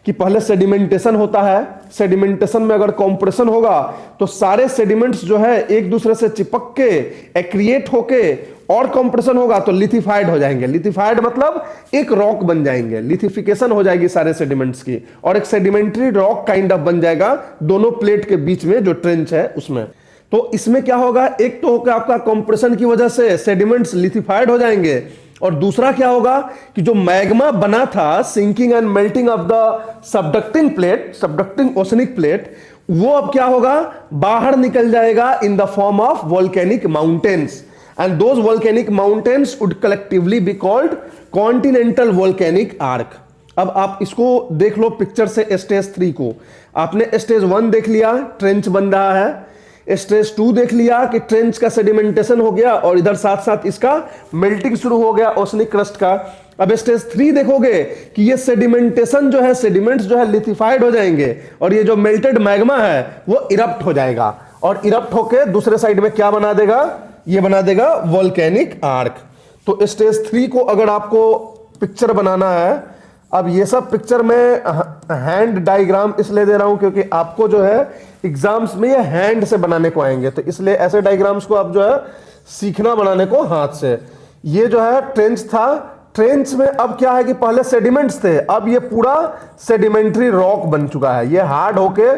कि पहले सेडिमेंटेशन होता है, सेडिमेंटेशन में अगर कंप्रेशन होगा तो सारे सेडिमेंट्स जो है एक दूसरे से चिपक के एक्रिएट होके, और कंप्रेशन होगा तो लिथिफाइड हो जाएंगे। लिथिफाइड मतलब एक रॉक बन जाएंगे, लिथिफिकेशन हो जाएगी सारे सेडिमेंट्स की, और एक सेडिमेंट्री रॉक काइंड ऑफ बन जाएगा दोनों प्लेट के बीच में जो ट्रेंच है उसमें। तो इसमें क्या होगा? एक तो होगा आपका कंप्रेशन की वजह से सेडिमेंट्स लिथिफाइड हो जाएंगे, और दूसरा क्या होगा कि जो मैग्मा बना था sinking and melting of the subducting plate, subducting oceanic plate, वो अब क्या होगा? बाहर निकल जाएगा in the form of volcanic mountains, and those volcanic mountains would collectively be called continental volcanic arc। अब आप इसको देख लो पिक्चर से स्टेज 3 को। आपने स्टेज 1 देख लिया, ट्रेंच बन रहा है। स्टेज 2 देख लिया कि ट्रेंच का सेडिमेंटेशन हो गया, और इधर साथ साथ इसका मेल्टिंग शुरू हो गया ओशनिक क्रस्ट का। अब स्टेज 3 देखोगे कि ये सेडिमेंटेशन जो है, सेडिमेंट्स जो है लिथिफाइड हो जाएंगे, और ये जो मेल्टेड मैग्मा है वो इरप्ट हो जाएगा, और इरप्ट होके दूसरे साइड में क्या बना देगा? ये बना देगा वोल्केनिक आर्क। तो स्टेज 3 को अगर आपको पिक्चर बनाना है, अब ये सब पिक्चर में हैंड डायग्राम इसलिए दे रहा हूं क्योंकि आपको जो है एग्जाम्स में ये हैंड से बनाने को आएंगे, तो इसलिए ऐसे डायग्राम्स को आप जो है सीखना बनाने को हाथ से। ये जो है ट्रेंच था, ट्रेंच में अब क्या है कि पहले सेडिमेंट्स थे, अब ये पूरा सेडिमेंट्री रॉक बन चुका है, ये हार्ड होके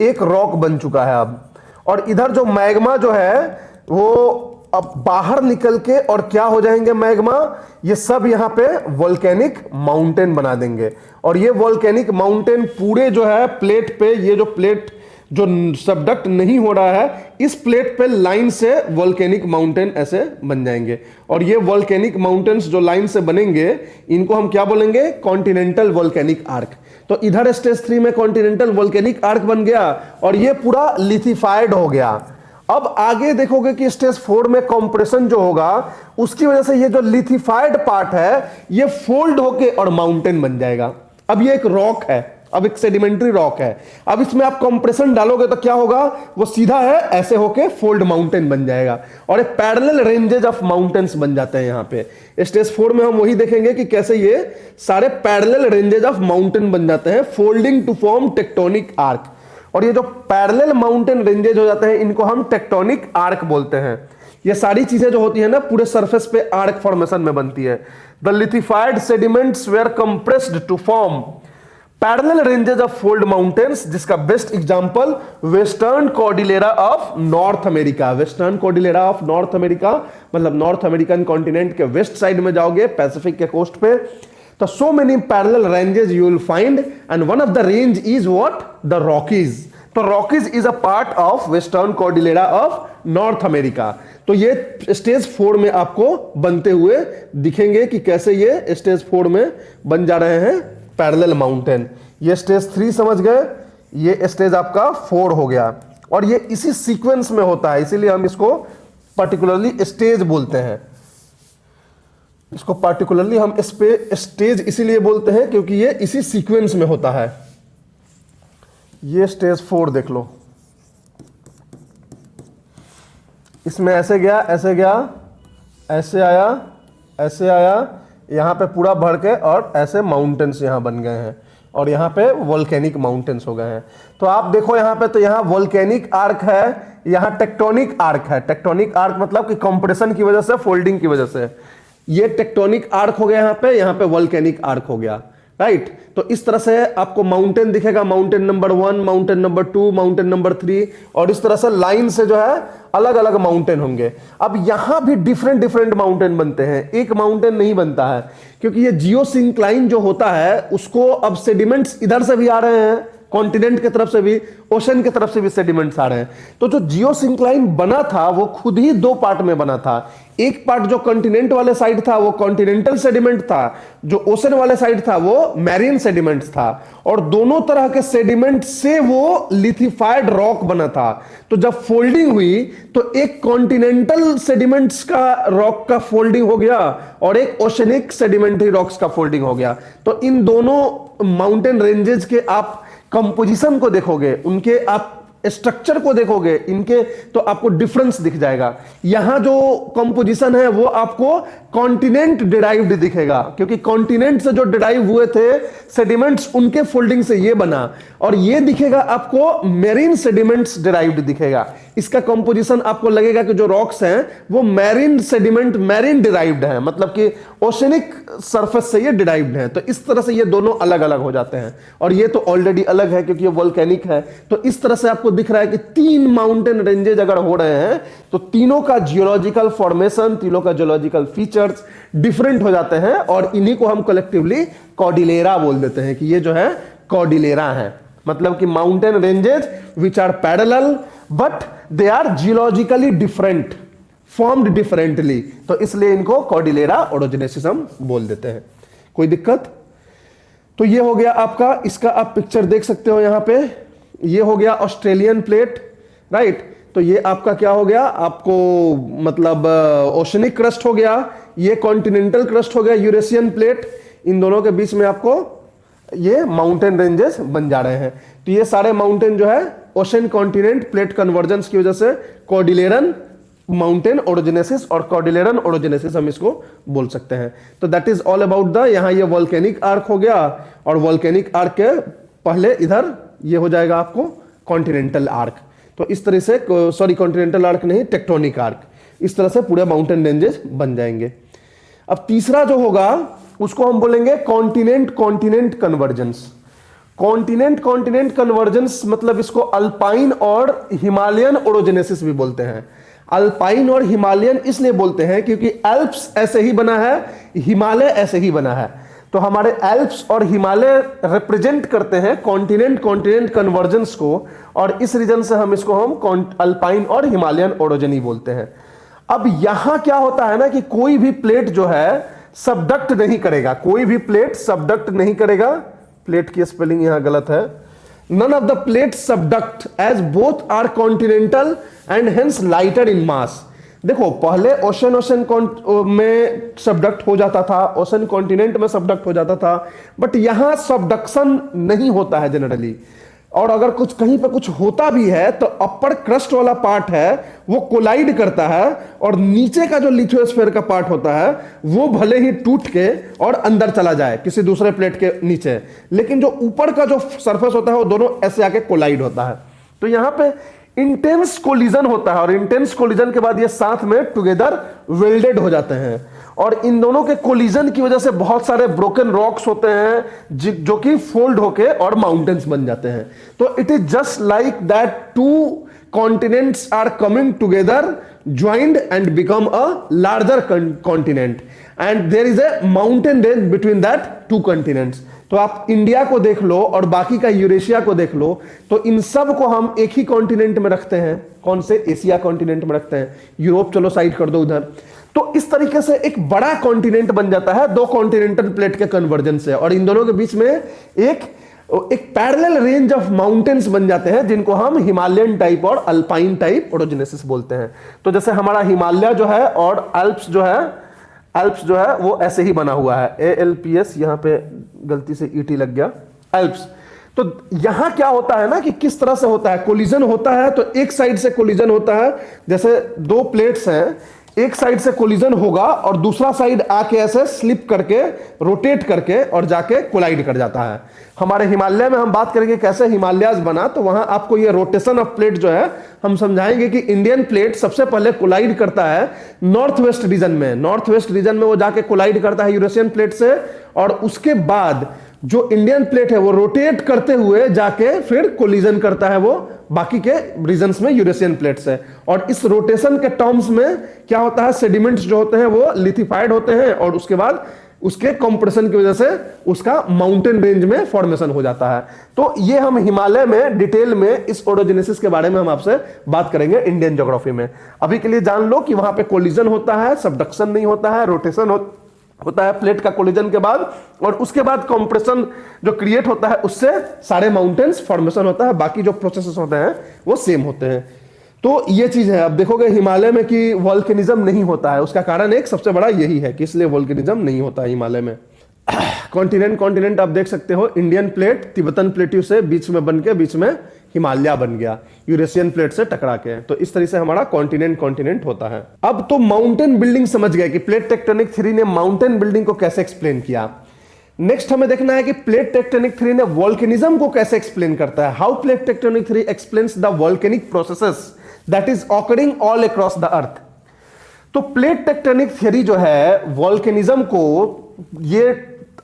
एक रॉक बन चुका है अब। और इधर जो मैग्मा जो है वो अब बाहर निकल के और क्या हो जाएंगे मैग्मा, ये सब यहां पे वोल्केनिक माउंटेन बना देंगे। और ये वोल्केनिक माउंटेन पूरे जो है प्लेट पे, ये जो प्लेट जो सबडक्ट नहीं हो रहा है, इस प्लेट पे लाइन से वोल्केनिक माउंटेन ऐसे बन जाएंगे। और ये वोल्केनिक माउंटेन्स जो लाइन से बनेंगे इनको हम क्या बोलेंगे, कॉन्टिनेंटल वोल्केनिक आर्क। तो इधर स्टेज 3 में कॉन्टिनेंटल वोल्केनिक आर्क बन गया और ये पूरा लिथिफाइड हो गया। अब आगे देखोगे कि स्टेज 4 में कंप्रेशन जो होगा उसकी वजह से ये जो लिथिफाइड पार्ट है ये फोल्ड होके और माउंटेन बन जाएगा। अब ये एक रॉक है, अब एक सेडिमेंट्री रॉक है। अब इसमें आप कंप्रेशन डालोगे तो क्या होगा, वो सीधा है ऐसे होके फोल्ड माउंटेन बन जाएगा और एक पैरेलल रेंजेस ऑफ माउंटेन्स बन जाते हैं। यहां पे स्टेज 4 में हम वही देखेंगे कि कैसे ये सारे पैरेलल रेंजेस ऑफ माउंटेन बन जाते हैं, folding to form tectonic arc. और ये जो पैरेलल माउंटेन रेंजेज हो जाते हैं इनको हम टेक्टोनिक आर्क बोलते हैं। ये सारी चीजें जो होती है ना पूरे सरफेस पे आर्क फॉर्मेशन में बनती है। The lithified sediments were compressed to form parallel ranges of fold mountains, जिसका best example western cordillera of North America. Western cordillera of North America मतलब नॉर्थ अमेरिकन कॉन्टिनेंट के वेस्ट साइड में जाओगे पैसिफिक के कोस्ट पे, तो so many parallel ranges you will find and one of the range is what, the Rockies। तो Rockies is a part of Western Cordillera of North America। तो ये स्टेज 4 में आपको बनते हुए दिखेंगे कि कैसे ये स्टेज 4 में बन जा रहे हैं पैरेलल माउंटेन। ये स्टेज 3 समझ गए, ये स्टेज आपका 4 हो गया और ये इसी सीक्वेंस में होता है, इसीलिए हम इसको पर्टिकुलरली स्टेज बोलते हैं। इसको पार्टिकुलरली हम इस पे स्टेज इसीलिए बोलते हैं क्योंकि ये इसी सीक्वेंस में होता है। ये स्टेज 4 देख लो, इसमें ऐसे गया, ऐसे गया, ऐसे आया, ऐसे आया, यहां पे पूरा भर के और ऐसे माउंटेन्स यहां बन गए हैं और यहां पे वोल्केनिक माउंटेन्स हो गए हैं। तो आप देखो यहां पे, तो यहां वोल्केनिक आर्क है, यहां टेक्टोनिक आर्क है। टेक्टोनिक आर्क मतलब कि कंप्रेशन की वजह से, फोल्डिंग की वजह से ये टेक्टोनिक आर्क हो गया, यहां पे वोल्केनिक आर्क हो गया, राइट। तो इस तरह से आपको माउंटेन दिखेगा, mountain number 1, mountain number 2, mountain number 3 और इस तरह से लाइन से जो है अलग अलग माउंटेन होंगे। अब यहां भी डिफरेंट डिफरेंट माउंटेन बनते हैं, एक माउंटेन नहीं बनता है क्योंकि ये जियोसिंक्लाइन जो होता है उसको अब सेडिमेंट्स इधर से भी आ रहे हैं, कॉन्टिनेंट की तरफ से भी, ओशन की तरफ से भी सेडिमेंट्स आ रहे हैं। तो जो जियोसिंक्लाइन बना था वो खुद ही 2 पार्ट में बना था। एक पार्ट जो कॉन्टिनेंट वाले साइड था वो कॉन्टिनेंटल सेडिमेंट था, जो ओशन वाले साइड था वो मैरीन सेडिमेंट्स था और दोनों तरह के सेडिमेंट से वो लिथिफाइड रॉक बना था। तो जब फोल्डिंग हुई तो एक कॉन्टिनेंटल सेडिमेंट्स का रॉक का फोल्डिंग हो गया और एक ओशनिक सेडिमेंट्री रॉक्स का फोल्डिंग हो गया। तो इन दोनों माउंटेन रेंजेस के आप कंपोजिशन को देखोगे, उनके आप स्ट्रक्चर को देखोगे इनके, तो आपको डिफरेंस दिख जाएगा। यहां जो कंपोजिशन है वो आपको कॉन्टिनेंट डिराइव्ड दिखेगा क्योंकि कॉन्टिनेंट से जो डिराइव हुए थे सेडिमेंट्स उनके फोल्डिंग से ये बना, और ये दिखेगा आपको मैरीन सेडिमेंट्स डिराइव्ड दिखेगा। इसका कंपोजिशन आपको लगेगा कि जो रॉक्स हैं वो मैरीन सेडिमेंट, मैरीन डिराइव्ड है, मतलब कि ओशनिक सरफेस से ये डिराइव्ड है। तो इस तरह से ये दोनों अलग अलग हो जाते हैं और ये तो ऑलरेडी अलग है क्योंकि ये वोल्केनिक है। तो इस तरह से आपको दिख रहा है कि 3 माउंटेन रेंजेज अगर हो रहे हैं तो तीनों का जियोलॉजिकल फॉर्मेशन, तीनों का जियोलॉजिकल फीचर्स डिफरेंट हो जाते हैं और इन्हीं को हम कलेक्टिवली कॉर्डिलेरा बोल देते हैं कि ये जो है कॉर्डिलेरा है। मतलब कि mountain ranges which are parallel but they are geologically different, formed differently, तो इसलिए इनको कॉर्डिलेरा ओरोजिनेसिस हम बोल देते हैं। कोई दिक्कत? तो ये हो गया आपका, इसका आप पिक्चर देख सकते हो यहां पे। ये हो गया ऑस्ट्रेलियन प्लेट, राइट। तो ये आपका क्या हो गया, आपको मतलब ओशनिक क्रस्ट हो गया, ये कॉन्टिनेंटल क्रस्ट हो गया, यूरेशियन प्लेट। इन दोनों के बीच में आपको ये माउंटेन रेंजेस बन जा रहे हैं। तो ये सारे माउंटेन जो है ओशन कॉन्टिनेंट प्लेट कन्वर्जेंस की वजह से कॉर्डिलेरन माउंटेन ओरोजेनेसिस और कॉर्डिलेरन ओरोजेनेसिस हम इसको बोल सकते हैं। तो that is all about the, यहां ये वॉल्केनिक आर्क हो गया और वॉल्केनिक आर्क के पहले इधर ये हो जाएगा आपको कॉन्टिनेंटल आर्क। तो इस तरह से, सॉरी कॉन्टिनेंटल आर्क नहीं, टेक्टोनिक आर्क, इस तरह से पूरे माउंटेन रेंजेस बन जाएंगे। अब तीसरा जो होगा उसको हम बोलेंगे continent continent convergence. Continent continent convergence मतलब इसको अल्पाइन और हिमालयन ओरोजेनेसिस भी बोलते हैं। अल्पाइन और हिमालयन इसलिए बोलते हैं क्योंकि एल्प्स ऐसे ही बना है, हिमालय ऐसे ही बना है। तो हमारे एल्प्स और हिमालय रिप्रेजेंट करते हैं कॉन्टिनेंट कॉन्टिनेंट कन्वर्जेंस को, और इस रीजन से हम इसको अल्पाइन और हिमालयन ओरोजेनी बोलते हैं। अब यहां क्या होता है ना कि कोई भी प्लेट जो है सबडक्ट नहीं करेगा, कोई भी प्लेट सबडक्ट नहीं करेगा। प्लेट की स्पेलिंग यहां गलत है। None of the plates subduct as both are continental and hence lighter in mass। देखो पहले ओशन में सबडक्ट हो जाता था, ओशन कॉन्टिनेंट में सबडक्ट हो जाता था, बट यहां सबडक्शन नहीं होता है जनरली। और अगर कुछ कहीं पे कुछ होता भी है तो अपर क्रस्ट वाला पार्ट है वो कोलाइड करता है, और नीचे का जो लिथोस्फीयर का पार्ट होता है वो भले ही टूट के और अंदर चला जाए किसी दूसरे प्लेट के नीचे, लेकिन जो ऊपर का जो सरफेस होता है वो दोनों ऐसे आके कोलाइड होता है। तो यहां पे इंटेंस कोलिजन होता है, और इंटेंस कोलिजन के बाद ये साथ में टुगेदर वेल्डेड हो जाते हैं, और इन दोनों के कोलिजन की वजह से बहुत सारे ब्रोकन रॉक्स होते हैं जो कि फोल्ड होके और माउंटेन्स बन जाते हैं। तो it is just like that two continents are coming together, joined and become a larger continent, and there is a mountain range between that two continents. तो आप इंडिया को देख लो और बाकी का यूरेशिया को देख लो, तो इन सब को हम एक ही कॉन्टिनेंट में रखते हैं। कौन से? एशिया कॉन्टिनेंट में रखते हैं। यूरोप चलो साइड कर दो उधर। तो इस तरीके से एक बड़ा कॉन्टिनेंट बन जाता है दो कॉन्टिनेंटल प्लेट के कन्वर्जन से, और इन दोनों के बीच में एक पैरेलल रेंज ऑफ माउंटेन्स बन जाते हैं जिनको हम हिमालयन टाइप और अल्पाइन टाइप ओरोजेनेसिस बोलते हैं। तो जैसे हमारा हिमालय जो है और अल्प्स जो है वो ऐसे ही बना हुआ है। ALPS, यहां पे गलती से ET लग गया, अल्प्स। तो यहां क्या होता है ना कि किस तरह से होता है, कोलिजन होता है। तो एक साइड से कोलिजन होता है, जैसे दो प्लेट्स हैं, एक साइड से कोलिजन होगा और दूसरा साइड आके ऐसे स्लिप करके रोटेट करके और जाके कोलाइड कर जाता है। हमारे हिमालय में हम बात करेंगे कैसे हिमालयाज बना, तो वहां आपको ये रोटेशन ऑफ प्लेट जो है हम समझाएंगे कि इंडियन प्लेट सबसे पहले कोलाइड करता है नॉर्थ वेस्ट रीजन में। नॉर्थ वेस्ट रीजन में वो जाके कोलाइड करता है यूरेशियन प्लेट से, और उसके बाद जो इंडियन प्लेट है वो रोटेट करते हुए जाके फिर कोलिजन करता है वो बाकी के रीजन्स में यूरेशियन प्लेट से। और इस रोटेशन के टर्म्स में क्या होता है, सेडिमेंट्स जो होते हैं वो लिथिफाइड होते हैं, और उसके बाद उसके कंप्रेशन की वजह से उसका माउंटेन रेंज में फॉर्मेशन हो जाता है। तो ये हम हिमालय में डिटेल में इस ओरोजेनेसिस के बारे में हम आपसे बात करेंगे इंडियन ज्योग्राफी में। अभी के लिए जान लो कि वहां पे कोलिजन होता है, सबडक्शन नहीं होता है, रोटेशन होता है प्लेट का कोलिजन के बाद, और उसके बाद कंप्रेशन जो क्रिएट होता है उससे सारे माउंटेन्स फॉर्मेशन होता है। बाकी जो प्रोसेसेस होते हैं वो सेम होते हैं। तो ये चीज है। अब देखोगे हिमालय में कि वोल्केनिज्म नहीं होता है, उसका कारण एक सबसे बड़ा यही है कि इसलिए वोल्केनिज्म नहीं होता है हिमालय में। कॉन्टिनेंट आप देख सकते हो, इंडियन प्लेट तिब्बतन प्लेट्यू से बीच में बन के बीच में हिमालय बन गया यूरेशियन प्लेट से टकरा के। तो इस तरह से हमारा कॉन्टिनेंट होता है। अब तो माउंटेन बिल्डिंग समझ गए कि प्लेट टेक्टोनिक थ्योरी ने माउंटेन बिल्डिंग को कैसे एक्सप्लेन किया। नेक्स्ट हमें देखना है कि प्लेट टेक्टोनिक थ्योरी ने वोल्केनिज्म को कैसे एक्सप्लेन करता है। How plate tectonic theory explains the volcanic processes that is occurring all across the earth. तो प्लेट टेक्टोनिक थ्योरी जो है वोल्केनिज्म को ये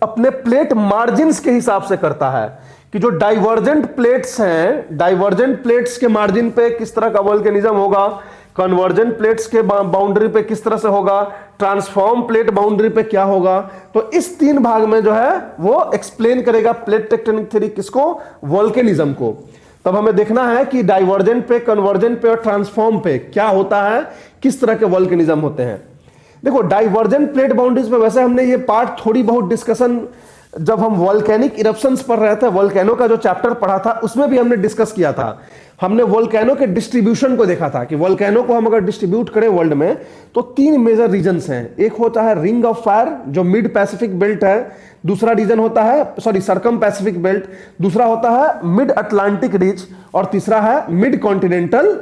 अपने प्लेट मार्जिन्स के हिसाब से करता है कि जो डाइवर्जेंट प्लेट्स हैं, डाइवर्जेंट प्लेट्स के मार्जिन पे किस तरह का वोल्केनिज्म होगा, कन्वर्जेंट प्लेट्स के बाउंड्री पे किस तरह से होगा, ट्रांसफॉर्म प्लेट बाउंड्री पे क्या होगा। तो इस तीन भाग में जो है वो एक्सप्लेन करेगा प्लेट टेक्टोनिक थ्योरी किसको, वोल्केनिज्म को। तब हमें देखना है कि डाइवर्जेंट पे, कन्वर्जेंट पे और ट्रांसफॉर्म पे क्या होता है, किस तरह के वोल्केनिज्म होते हैं। देखो डाइवर्जेंट प्लेट बाउंड्रीज पे वैसे हमने ये पार्ट थोड़ी बहुत डिस्कशन जब हम वोल्केनिक इरप्शंस पढ़ रहे थे, वोल्केनो का जो चैप्टर पढ़ा था उसमें भी हमने डिस्कस किया था। हमने वोल्केनो के डिस्ट्रीब्यूशन को देखा था कि वोल्केनो को हम अगर डिस्ट्रीब्यूट करें वर्ल्ड में तो तीन मेजर रीजन्स हैं। एक होता है रिंग ऑफ फायर जो मिड पैसिफिक बेल्ट है, दूसरा रीजन होता है सर्कम पैसिफिक बेल्ट, दूसरा होता है मिड अटलांटिक रीच, और तीसरा है mid continental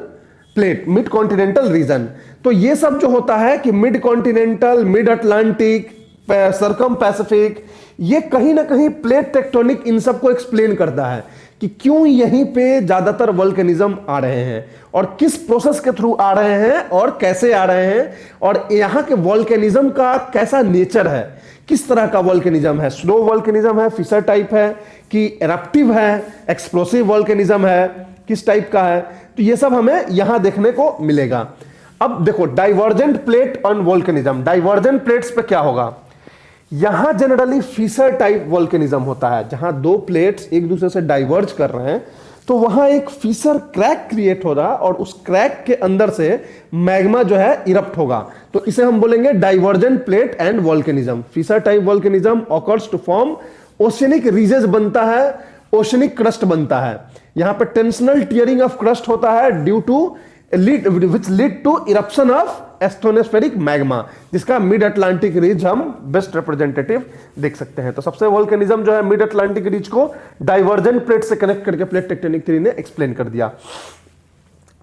plate, mid continental region. तो ये सब जो होता है कि mid continental, mid Atlantic, circum Pacific, ये कहीं ना कहीं प्लेट टेक्टोनिक इन सब को एक्सप्लेन करता है कि क्यों यहीं पे ज्यादातर वोल्केनिज्म आ रहे हैं और किस प्रोसेस के थ्रू आ रहे हैं और कैसे आ रहे हैं, और यहाँ के वोल्केनिज्म का कैसा नेचर है, किस तरह का वोल्केनिज्म है, स्लो वोल्केनिज्म है, फिशर टाइप है कि एरप्टिव है, एक्सप्लोसिव वोल्केनिज्म है, किस टाइप का है। तो ये सब हमें यहां देखने को मिलेगा। अब देखो divergent plate on volcanism, divergent plates पे क्या होगा, यहां जनरली फिशर टाइप वोल्केनिज्म होता है, जहां दो प्लेट्स एक दूसरे से डाइवर्ज कर रहे हैं, तो वहां एक फिशर क्रैक क्रिएट होगा और उस क्रैक के अंदर से मैग्मा जो है इरप्ट होगा। तो इसे हम बोलेंगे divergent plate and volcanism. Fissure type volcanism occurs to form oceanic ridges बनता है, ओशियनिक क्रस्ट बनता है। यहां पर टेंशनल टियरिंग ऑफ क्रस्ट होता है due to which lead to eruption of asthenospheric magma, जिसका मिड अटलांटिक रीज हम बेस्ट रिप्रेजेंटेटिव देख सकते हैं। तो सबसे वोल्केनिज्म जो है मिड अटलांटिक रीज को डाइवर्जेंट प्लेट से कनेक्ट करके प्लेट टेक्टोनिक थ्योरी ने एक्सप्लेन कर दिया।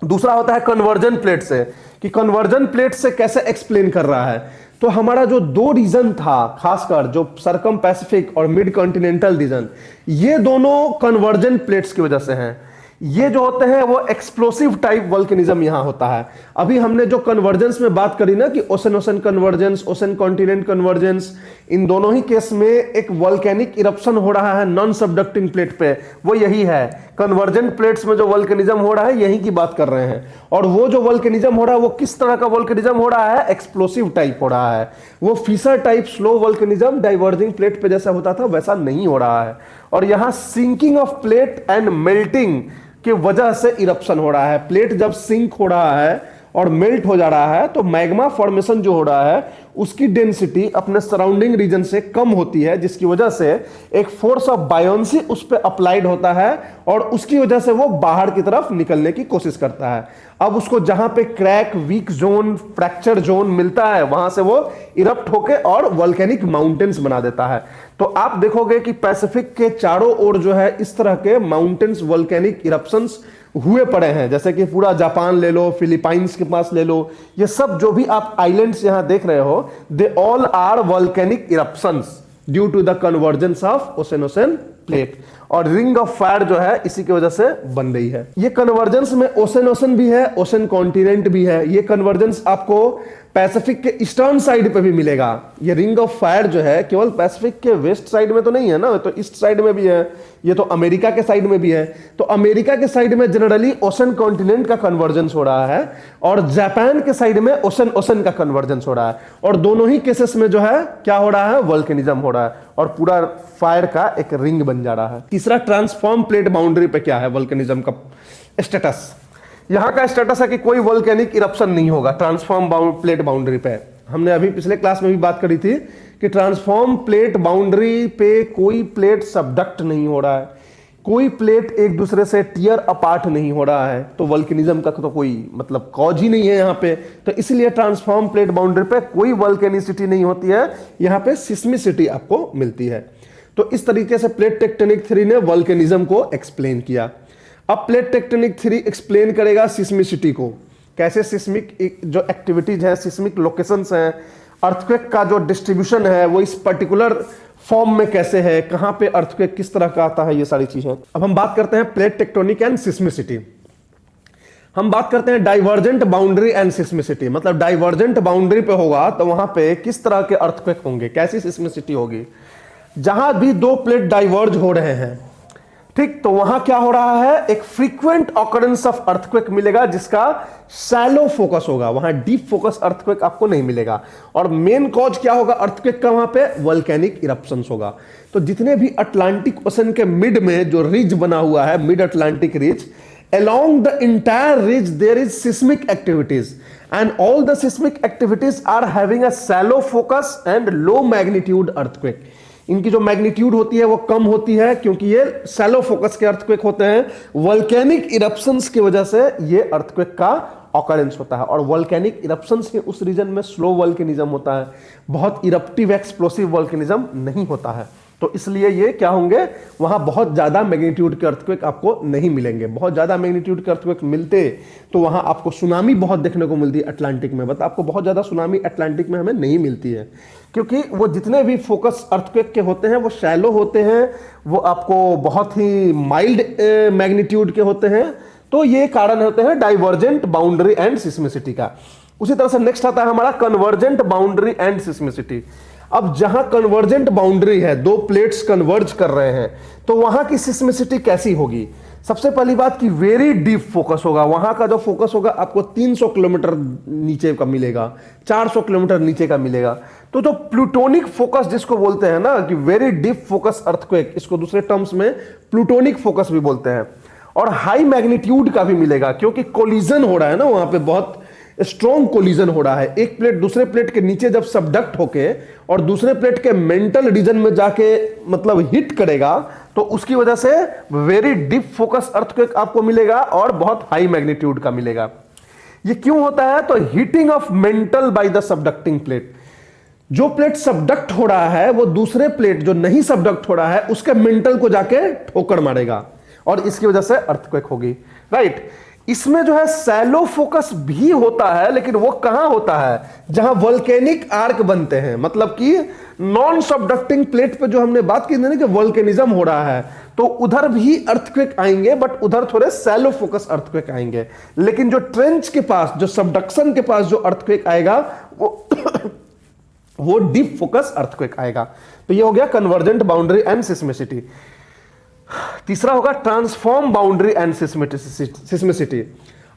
दूसरा होता है कन्वर्जन प्लेट से, कि कन्वर्जन प्लेट से कैसे एक्सप्लेन कर रहा है। तो हमारा जो दो रीजन था, खासकर जो सरकम पैसिफिक और मिड कॉन्टिनेंटल रीजन, ये दोनों कन्वर्जन प्लेट्स की वजह से हैं। ये जो होते हैं वो एक्सप्लोसिव टाइप वोल्केनिज्म यहां होता है। अभी हमने जो कन्वर्जेंस में बात करी ना कि ocean ocean convergence, ocean continent convergence, इन दोनों ही केस में एक वोल्केनिक इरप्शन हो रहा है नॉन सबडक्टिंग प्लेट पे, वो यही है। कन्वर्जेंट प्लेट्स में जो वोल्केनिज्म हो रहा है यही की बात कर रहे हैं। और वो जो वोल्केनिज्म हो रहा है वो किस तरह का वोल्केनिज्म हो रहा है, एक्सप्लोसिव टाइप हो रहा है। वो fissure type slow volcanism diverging plate पे जैसा होता था वैसा नहीं हो रहा है। और यहां sinking of plate and melting की वजह से इरप्शन हो रहा है। प्लेट जब सिंक हो रहा है और मेल्ट हो जा रहा है तो मैग्मा फॉर्मेशन जो हो रहा है उसकी डेंसिटी अपने सराउंडिंग रीजन से कम होती है, जिसकी वजह से एक फोर्स ऑफ बायोंसी उस पर अप्लाइड होता है और उसकी वजह से वो बाहर की तरफ निकलने की कोशिश करता है। अब उसको जहां पे crack, week zone, fracture zone मिलता है वहां से वो इरप्ट होके और वोल्केनिक माउंटेन्स बना देता है। तो आप देखोगे कि पैसिफिक के चारों ओर जो है इस तरह के माउंटेन्स, वोल्केनिक इरप्शंस हुए पड़े हैं। जैसे कि पूरा जापान ले लो, फिलीपाइंस के पास ले लो, ये सब जो भी आप आइलैंड्स यहां देख रहे हो, they all are volcanic eruptions due to the convergence of ocean ocean plate. और रिंग ऑफ फायर जो है इसी की वजह से बन रही है। ये कन्वर्जेंस में ओशन ओशन भी है, ओशन कॉन्टिनेंट भी है। ये कन्वर्जेंस आपको पैसिफिक के ईस्टर्न साइड पे भी मिलेगा। ये रिंग ऑफ फायर जो है केवल पैसिफिक के वेस्ट साइड में तो नहीं है ना, तो ईस्ट साइड में भी है। ये तो अमेरिका के साइड में भी है। तो अमेरिका के साइड में जनरली ओशन कॉन्टिनेंट का कन्वर्जेंस हो रहा है और जापान के साइड में ओशन ओशन का कन्वर्जेंस हो रहा है। और दोनों ही केसेस में जो है क्या हो रहा है, वोल्केनिज्म हो रहा है और पूरा फायर का एक रिंग बन जा रहा है। तीसरा, ट्रांसफॉर्म प्लेट बाउंड्री पे क्या है वोल्केनिज्म का स्टेटस। यहां का स्टेटस है कि कोई वोल्केनिक इरप्शन नहीं होगा ट्रांसफॉर्म प्लेट बाउंड्री पे। हमने अभी पिछले क्लास में भी बात करी थी कि ट्रांसफॉर्म प्लेट बाउंड्री पे कोई प्लेट सबडक्ट नहीं हो रहा है, कोई प्लेट एक दूसरे से टियर अपार्ट नहीं हो रहा है, तो वोल्केनिज्म का तो कोई मतलब कॉज ही नहीं है यहाँ पे। तो इसलिए ट्रांसफॉर्म प्लेट बाउंड्री पे कोई वोल्केनिसिटी नहीं होती है, यहाँ पे सिस्मिसिटी आपको मिलती है। तो इस तरीके से प्लेट टेक्टोनिक थ्योरी ने वोल्केनिज्म को एक्सप्लेन किया। अब प्लेट टेक्टोनिक थ्योरी एक्सप्लेन करेगा सिस्मिसिटी को, कैसे सिस्मिक जो एक्टिविटीज है, सिस्मिक लोकेशंस हैं, अर्थक्वेक का जो डिस्ट्रीब्यूशन है वो इस पर्टिकुलर फॉर्म में कैसे है, कहां पे अर्थक्वेक किस तरह का आता है, ये सारी चीजें। अब हम बात करते हैं प्लेट टेक्टोनिक एंड सिस्मिसिटी। हम बात करते हैं डाइवर्जेंट बाउंड्री एंड सिस्मिसिटी। मतलब डाइवर्जेंट बाउंड्री पे होगा तो वहां पे किस तरह के अर्थक्वेक होंगे, कैसी सिस्मिसिटी होगी। जहां भी दो प्लेट डाइवर्ज हो रहे हैं, ठीक, तो वहां क्या हो रहा है, एक फ्रीक्वेंट ऑकरेंस ऑफ अर्थक्वेक मिलेगा जिसका शैलो फोकस होगा। वहां डीप फोकस अर्थक्वेक आपको नहीं मिलेगा। और मेन कॉज क्या होगा अर्थक्वेक का, वहां पे वोल्केनिक इरप्शंस होगा। तो जितने भी अटलांटिक ओशन के मिड में जो रिज बना हुआ है, mid Atlantic ridge, along the entire ridge there is seismic activities and all the seismic activities are having a shallow focus and low magnitude earthquake. इनकी जो मैग्नीट्यूड होती है वो कम होती है क्योंकि ये शैलो फोकस के अर्थक्वेक होते हैं। वोल्केनिक इरप्शंस की वजह से ये अर्थक्वेक का ऑकरेंस होता है। और वोल्केनिक इरप्शंस के उस रीजन में स्लो वोल्केनिज्म होता है, बहुत इरप्टिव एक्सप्लोसिव वोल्केनिज्म नहीं होता है। तो इसलिए ये क्या होंगे, वहां बहुत ज्यादा मैग्नीट्यूड के अर्थक्वेक आपको नहीं मिलेंगे। बहुत ज्यादा मैग्नीट्यूड के अर्थक्वेक मिलते तो वहां आपको सुनामी बहुत देखने को मिलती है अटलांटिक में, बट आपको बहुत ज्यादा सुनामी अटलांटिक में हमें नहीं मिलती है, क्योंकि वो जितने भी फोकस अर्थक्वेक के होते हैं वो शैलो होते हैं, वो आपको बहुत ही माइल्ड मैग्नीट्यूड के होते हैं। तो ये कारण होते हैं डाइवर्जेंट बाउंड्री एंड सिस्मिसिटी का। उसी तरह से नेक्स्ट आता है हमारा कन्वर्जेंट बाउंड्री एंड सिस्मिसिटी। अब जहां कन्वर्जेंट बाउंड्री है, दो प्लेट्स कन्वर्ज कर रहे हैं, तो वहां की सिस्मिसिटी कैसी होगी? सबसे पहली बात कि वेरी डीप फोकस होगा। वहां का जो फोकस होगा आपको 300 किलोमीटर नीचे का मिलेगा, 400 किलोमीटर नीचे का मिलेगा। तो जो प्लूटोनिक फोकस जिसको बोलते हैं ना कि वेरी डीप फोकस अर्थक्वेक, इसको दूसरे टर्म्स में प्लूटोनिक फोकस भी बोलते हैं। और हाई मैग्नीट्यूड का भी मिलेगा, क्योंकि कोलिजन हो रहा है ना, वहां पे बहुत स्ट्रॉन्ग कोलिजन हो रहा है। एक प्लेट दूसरे प्लेट के नीचे जब सबडक्ट होके और दूसरे प्लेट के मेंटल रीजन में जाके मतलब हिट करेगा, तो उसकी वजह से वेरी डीप फोकस अर्थक्वेक आपको मिलेगा और बहुत हाई मैग्नीट्यूड का मिलेगा। ये क्यों होता है? तो heating of mental by the subducting plate. जो प्लेट सबडक्ट हो रहा है वो दूसरे प्लेट जो नहीं सबडक्ट हो रहा है उसके मेंटल को जाके ठोकर मारेगा और इसकी वजह से अर्थक्वेक होगी, राइट। इसमें जो है सैलो फोकस भी होता है, लेकिन वो कहां होता है? जहां वोल्केनिक आर्क बनते हैं, मतलब कि नॉन सबडक्टिंग प्लेट पे जो हमने बात की ना कि वोल्केनिज्म हो रहा है, तो उधर भी अर्थक्वेक आएंगे, बट उधर थोड़े सैलो फोकस अर्थक्वेक आएंगे। लेकिन जो ट्रेंच के पास, जो सबडक्शन के पास जो अर्थक्वेक आएगा वो वो डीप फोकस अर्थक्वेक आएगा। तो ये हो गया कन्वर्जेंट बाउंड्री एंड सिस्मिसिटी। तीसरा होगा ट्रांसफॉर्म बाउंड्री एंड सिस्मिसिटी।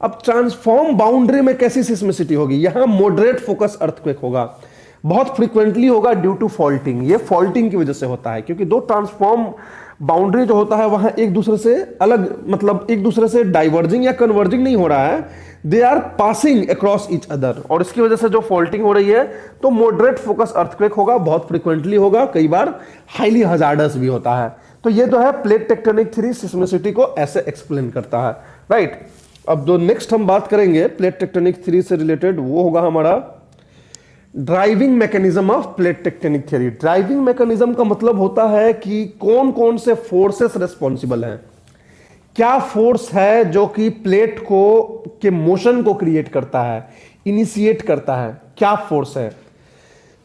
अब ट्रांसफॉर्म बाउंड्री में कैसी सिस्मिसिटी होगी? यहां मॉडरेट फोकस अर्थक्वेक होगा, बहुत फ्रीक्वेंटली होगा ड्यू टू फॉल्टिंग। ये फॉल्टिंग की वजह से होता है, क्योंकि दो ट्रांसफॉर्म बाउंड्री जो होता है वहां एक दूसरे से अलग, मतलब एक दूसरे से डाइवर्जिंग या कन्वर्जिंग नहीं हो रहा है, they are passing across each other, और इसकी वजह से जो फॉल्टिंग हो रही है तो मॉडरेट फोकस अर्थक्वेक होगा, बहुत फ्रीक्वेंटली होगा, कई बार हाईली हजार्डस भी होता है। तो ये जो है प्लेट टेक्टोनिक थ्योरी सिस्मिसिटी को ऐसे एक्सप्लेन करता है, राइट। अब जो नेक्स्ट हम बात करेंगे प्लेट टेक्टोनिक थ्योरी से रिलेटेड, वो होगा हमारा driving mechanism of plate tectonic theory. Driving mechanism का मतलब होता है कि कौन कौन से फोर्सेस रिस्पॉन्सिबल हैं, क्या फोर्स है जो कि प्लेट को के मोशन को क्रिएट करता है, इनिशिएट करता है, क्या फोर्स है।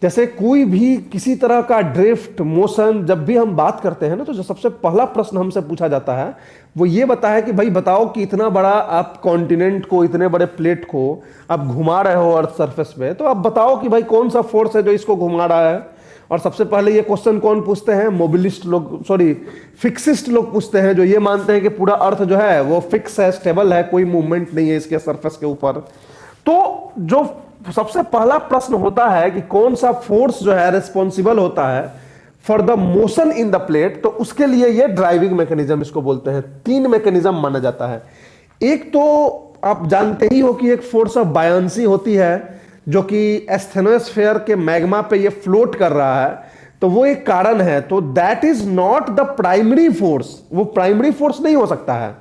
जैसे कोई भी किसी तरह का ड्रिफ्ट मोशन जब भी हम बात करते हैं ना, तो जो सबसे पहला प्रश्न हमसे पूछा जाता है वो ये बता है कि भाई बताओ कि इतना बड़ा आप कॉन्टिनेंट को, इतने बड़े प्लेट को आप घुमा रहे हो अर्थ सरफेस पे, तो आप बताओ कि भाई कौन सा फोर्स है जो इसको घुमा रहा है। और सबसे पहले ये क्वेश्चन कौन पूछते हैं? मोबिलिस्ट लोग, सॉरी फिक्सिस्ट लोग पूछते हैं, जो ये मानते हैं कि पूरा अर्थ जो है वो फिक्स है, स्टेबल है, कोई मूवमेंट नहीं है इसके सरफेस के ऊपर। तो जो सबसे पहला प्रश्न होता है कि कौन सा फोर्स जो है रिस्पॉन्सिबल होता है for the motion in the plate, तो उसके लिए ये ड्राइविंग मैकेनिज्म इसको बोलते हैं। तीन मैकेनिज्म माना जाता है। एक तो आप जानते ही हो कि एक फोर्स ऑफ बायंसी होती है जो कि एस्थेनोस्फेयर के मैग्मा पे ये फ्लोट कर रहा है, तो वो एक कारण है। तो that is not the primary force, वो प्राइमरी फोर्स नहीं हो सकता है।